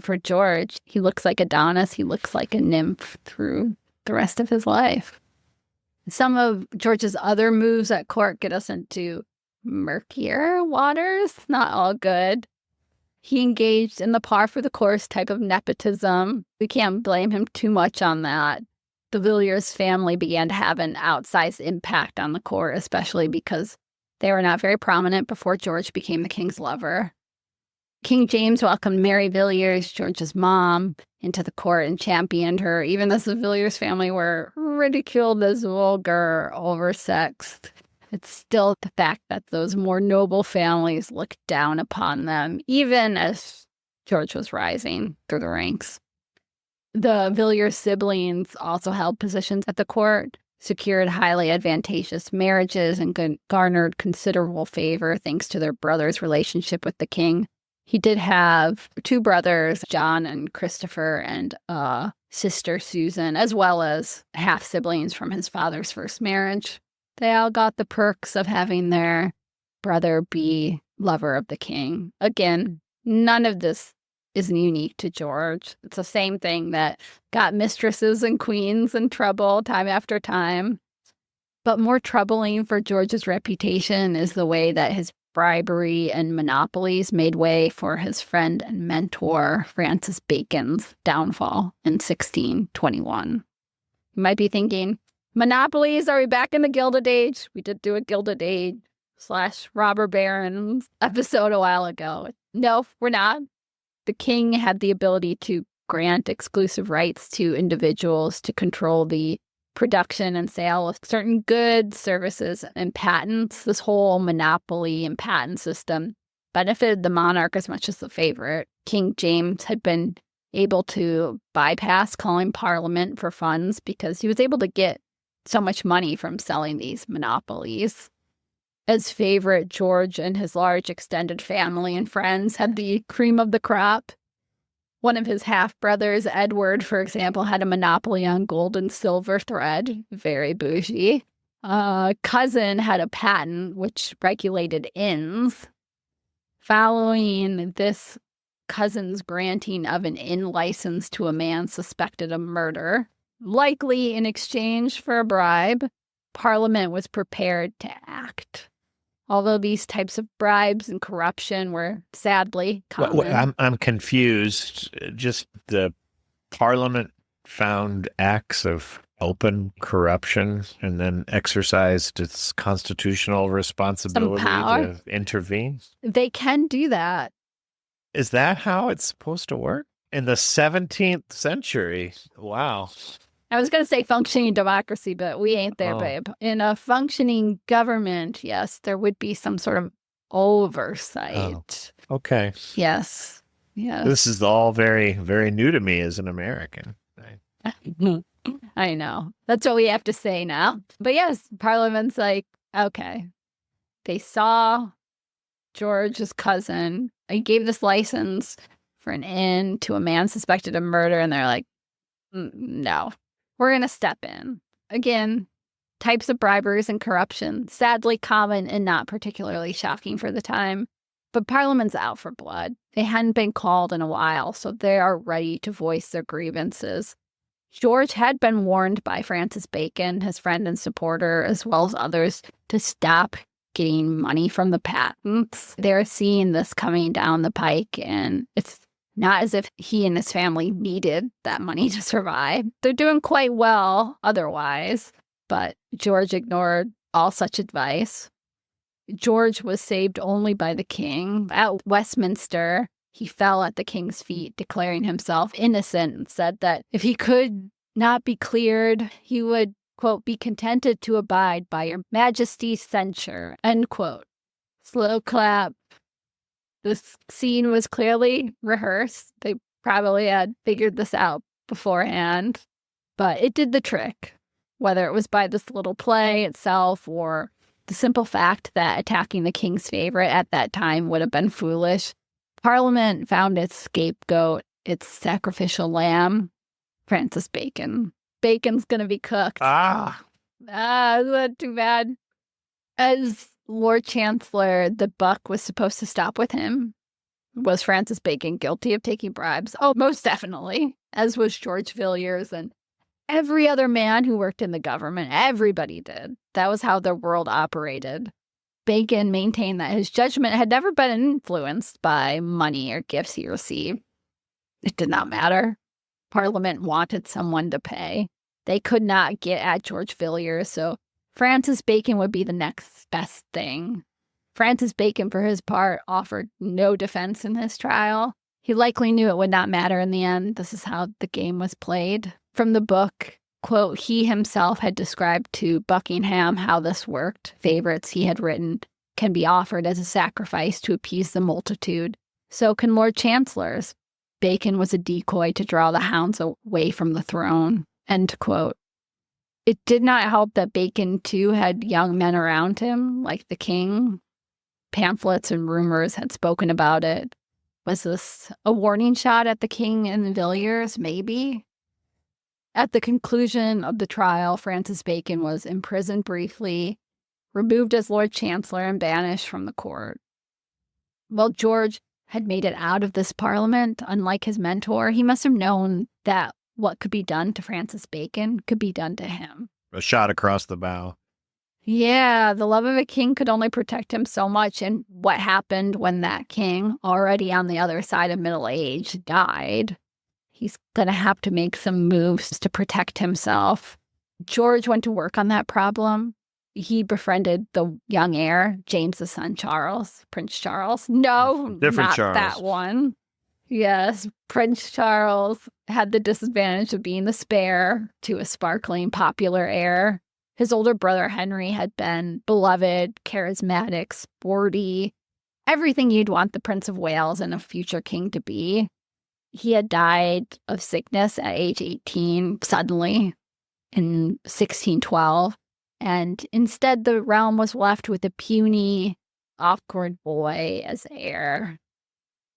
S1: For George, he looks like Adonis. He looks like a nymph through the rest of his life. Some of George's other moves at court get us into murkier waters. Not all good. He engaged in the par for the course type of nepotism. We can't blame him too much on that. The Villiers family began to have an outsized impact on the court, especially because they were not very prominent before George became the king's lover. King James welcomed Mary Villiers, George's mom, into the court and championed her, even as the Villiers family were ridiculed as vulgar, oversexed. It's still the fact that those more noble families looked down upon them, even as George was rising through the ranks. The Villiers siblings also held positions at the court, secured highly advantageous marriages, and garnered considerable favor thanks to their brother's relationship with the king. He did have two brothers, John and Christopher, and a sister, Susan, as well as half-siblings from his father's first marriage. They all got the perks of having their brother be lover of the king. Again, none of this is unique to George. It's the same thing that got mistresses and queens in trouble time after time. But more troubling for George's reputation is the way that his bribery and monopolies made way for his friend and mentor, Francis Bacon's downfall in 1621. You might be thinking, monopolies, are we back in the Gilded Age? We did do a Gilded Age / robber barons episode a while ago. No, we're not. The king had the ability to grant exclusive rights to individuals to control the production and sale of certain goods, services, and patents. This whole monopoly and patent system benefited the monarch as much as the favorite. King James had been able to bypass calling Parliament for funds because he was able to get so much money from selling these monopolies. As favorite, George and his large extended family and friends had the cream of the crop. One of his half-brothers, Edward, for example, had a monopoly on gold and silver thread. Very bougie. A cousin had a patent which regulated inns. Following this cousin's granting of an inn license to a man suspected of murder, likely in exchange for a bribe, Parliament was prepared to act. Although these types of bribes and corruption were sadly common.
S2: I'm confused. Just the Parliament found acts of open corruption and then exercised its constitutional responsibility to intervene?
S1: They can do that.
S2: Is that how it's supposed to work? In the 17th century? Wow.
S1: I was going to say functioning democracy, but we ain't there, babe. In a functioning government, yes, there would be some sort of oversight.
S2: Oh, okay.
S1: Yes. Yes.
S2: This is all very, very new to me as an American.
S1: I know. That's what we have to say now. But yes, Parliament's like, okay. They saw George's cousin. He gave this license for an inn to a man suspected of murder, and they're like, no. We're going to step in. Again, types of briberies and corruption, sadly common and not particularly shocking for the time. But Parliament's out for blood. They hadn't been called in a while, so they are ready to voice their grievances. George had been warned by Francis Bacon, his friend and supporter, as well as others, to stop getting money from the patents. They're seeing this coming down the pike, and it's not as if he and his family needed that money to survive. They're doing quite well otherwise, but George ignored all such advice. George was saved only by the king. At Westminster, he fell at the king's feet, declaring himself innocent, and said that if he could not be cleared, he would, quote, be contented to abide by your majesty's censure, end quote. Slow clap. This scene was clearly rehearsed. They probably had figured this out beforehand, but it did the trick, whether it was by this little play itself or the simple fact that attacking the king's favorite at that time would have been foolish. Parliament found its scapegoat, its sacrificial lamb, Francis Bacon. Bacon's gonna be cooked. Isn't that too bad? As Lord Chancellor, the buck was supposed to stop with him. Was Francis Bacon guilty of taking bribes? Oh, most definitely, as was George Villiers and every other man who worked in the government. Everybody did. That was how the world operated. Bacon maintained that his judgment had never been influenced by money or gifts he received. It did not matter. Parliament wanted someone to pay. They could not get at George Villiers, so Francis Bacon would be the next best thing. Francis Bacon, for his part, offered no defense in his trial. He likely knew it would not matter in the end. This is how the game was played. From the book, quote, he himself had described to Buckingham how this worked. Favorites he had written can be offered as a sacrifice to appease the multitude. So can Lord Chancellors. Bacon was a decoy to draw the hounds away from the throne, end quote. It did not help that Bacon, too, had young men around him, like the king. Pamphlets and rumors had spoken about it. Was this a warning shot at the king and the Villiers? Maybe. At the conclusion of the trial, Francis Bacon was imprisoned briefly, removed as Lord Chancellor, and banished from the court. Well, George had made it out of this parliament. Unlike his mentor, he must have known that what could be done to Francis Bacon could be done to him.
S2: A shot across the bow.
S1: Yeah, the love of a king could only protect him so much. And what happened when that king, already on the other side of middle age, died? He's going to have to make some moves to protect himself. George went to work on that problem. He befriended the young heir, James's son, Charles, Prince Charles. No,
S2: Different
S1: not
S2: Charles.
S1: that one. Yes, Prince Charles had the disadvantage of being the spare to a sparkling, popular heir. His older brother, Henry, had been beloved, charismatic, sporty, everything you'd want the Prince of Wales and a future king to be. He had died of sickness at age 18, suddenly, in 1612. And instead, the realm was left with a puny, awkward boy as heir.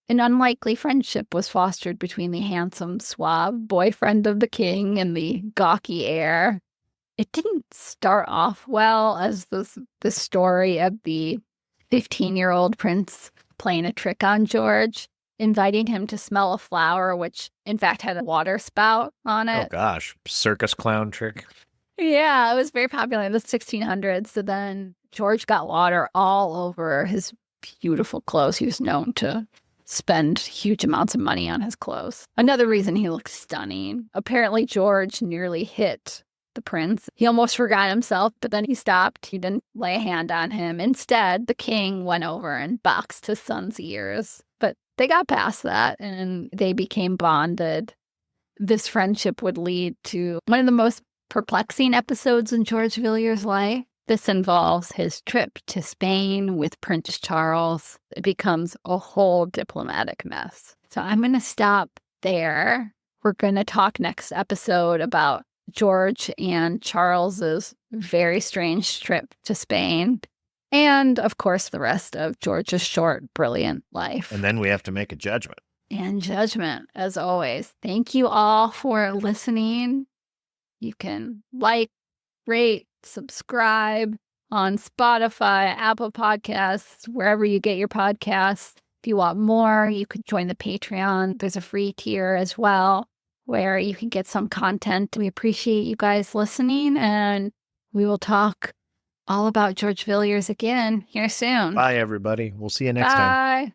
S1: An unlikely friendship was fostered between the handsome, suave boyfriend of the king and the gawky heir. It didn't start off well as the story of the 15-year-old prince playing a trick on George, inviting him to smell a flower, which in fact had a water spout on it.
S2: Oh gosh, circus clown trick.
S1: Yeah, it was very popular in the 1600s. So then George got water all over his beautiful clothes. He was known to spend huge amounts of money on his clothes. Another reason he looked stunning. Apparently, George nearly hit the prince. He almost forgot himself, but then he stopped. He didn't lay a hand on him. Instead, the king went over and boxed his son's ears. But they got past that and they became bonded. This friendship would lead to one of the most perplexing episodes in George Villiers' life. This involves his trip to Spain with Prince Charles. It becomes a whole diplomatic mess. So I'm going to stop there. We're going to talk next episode about George and Charles's very strange trip to Spain. And, of course, the rest of George's short, brilliant life.
S2: And then we have to make a judgment.
S1: And judgment, as always. Thank you all for listening. You can like, rate, subscribe, on Spotify, Apple Podcasts, wherever you get your podcasts. If you want more, you could join the Patreon. There's a free tier as well where you can get some content. We appreciate you guys listening, and we will talk all about George Villiers again here soon.
S2: Bye, everybody. We'll see you next time.
S1: Bye.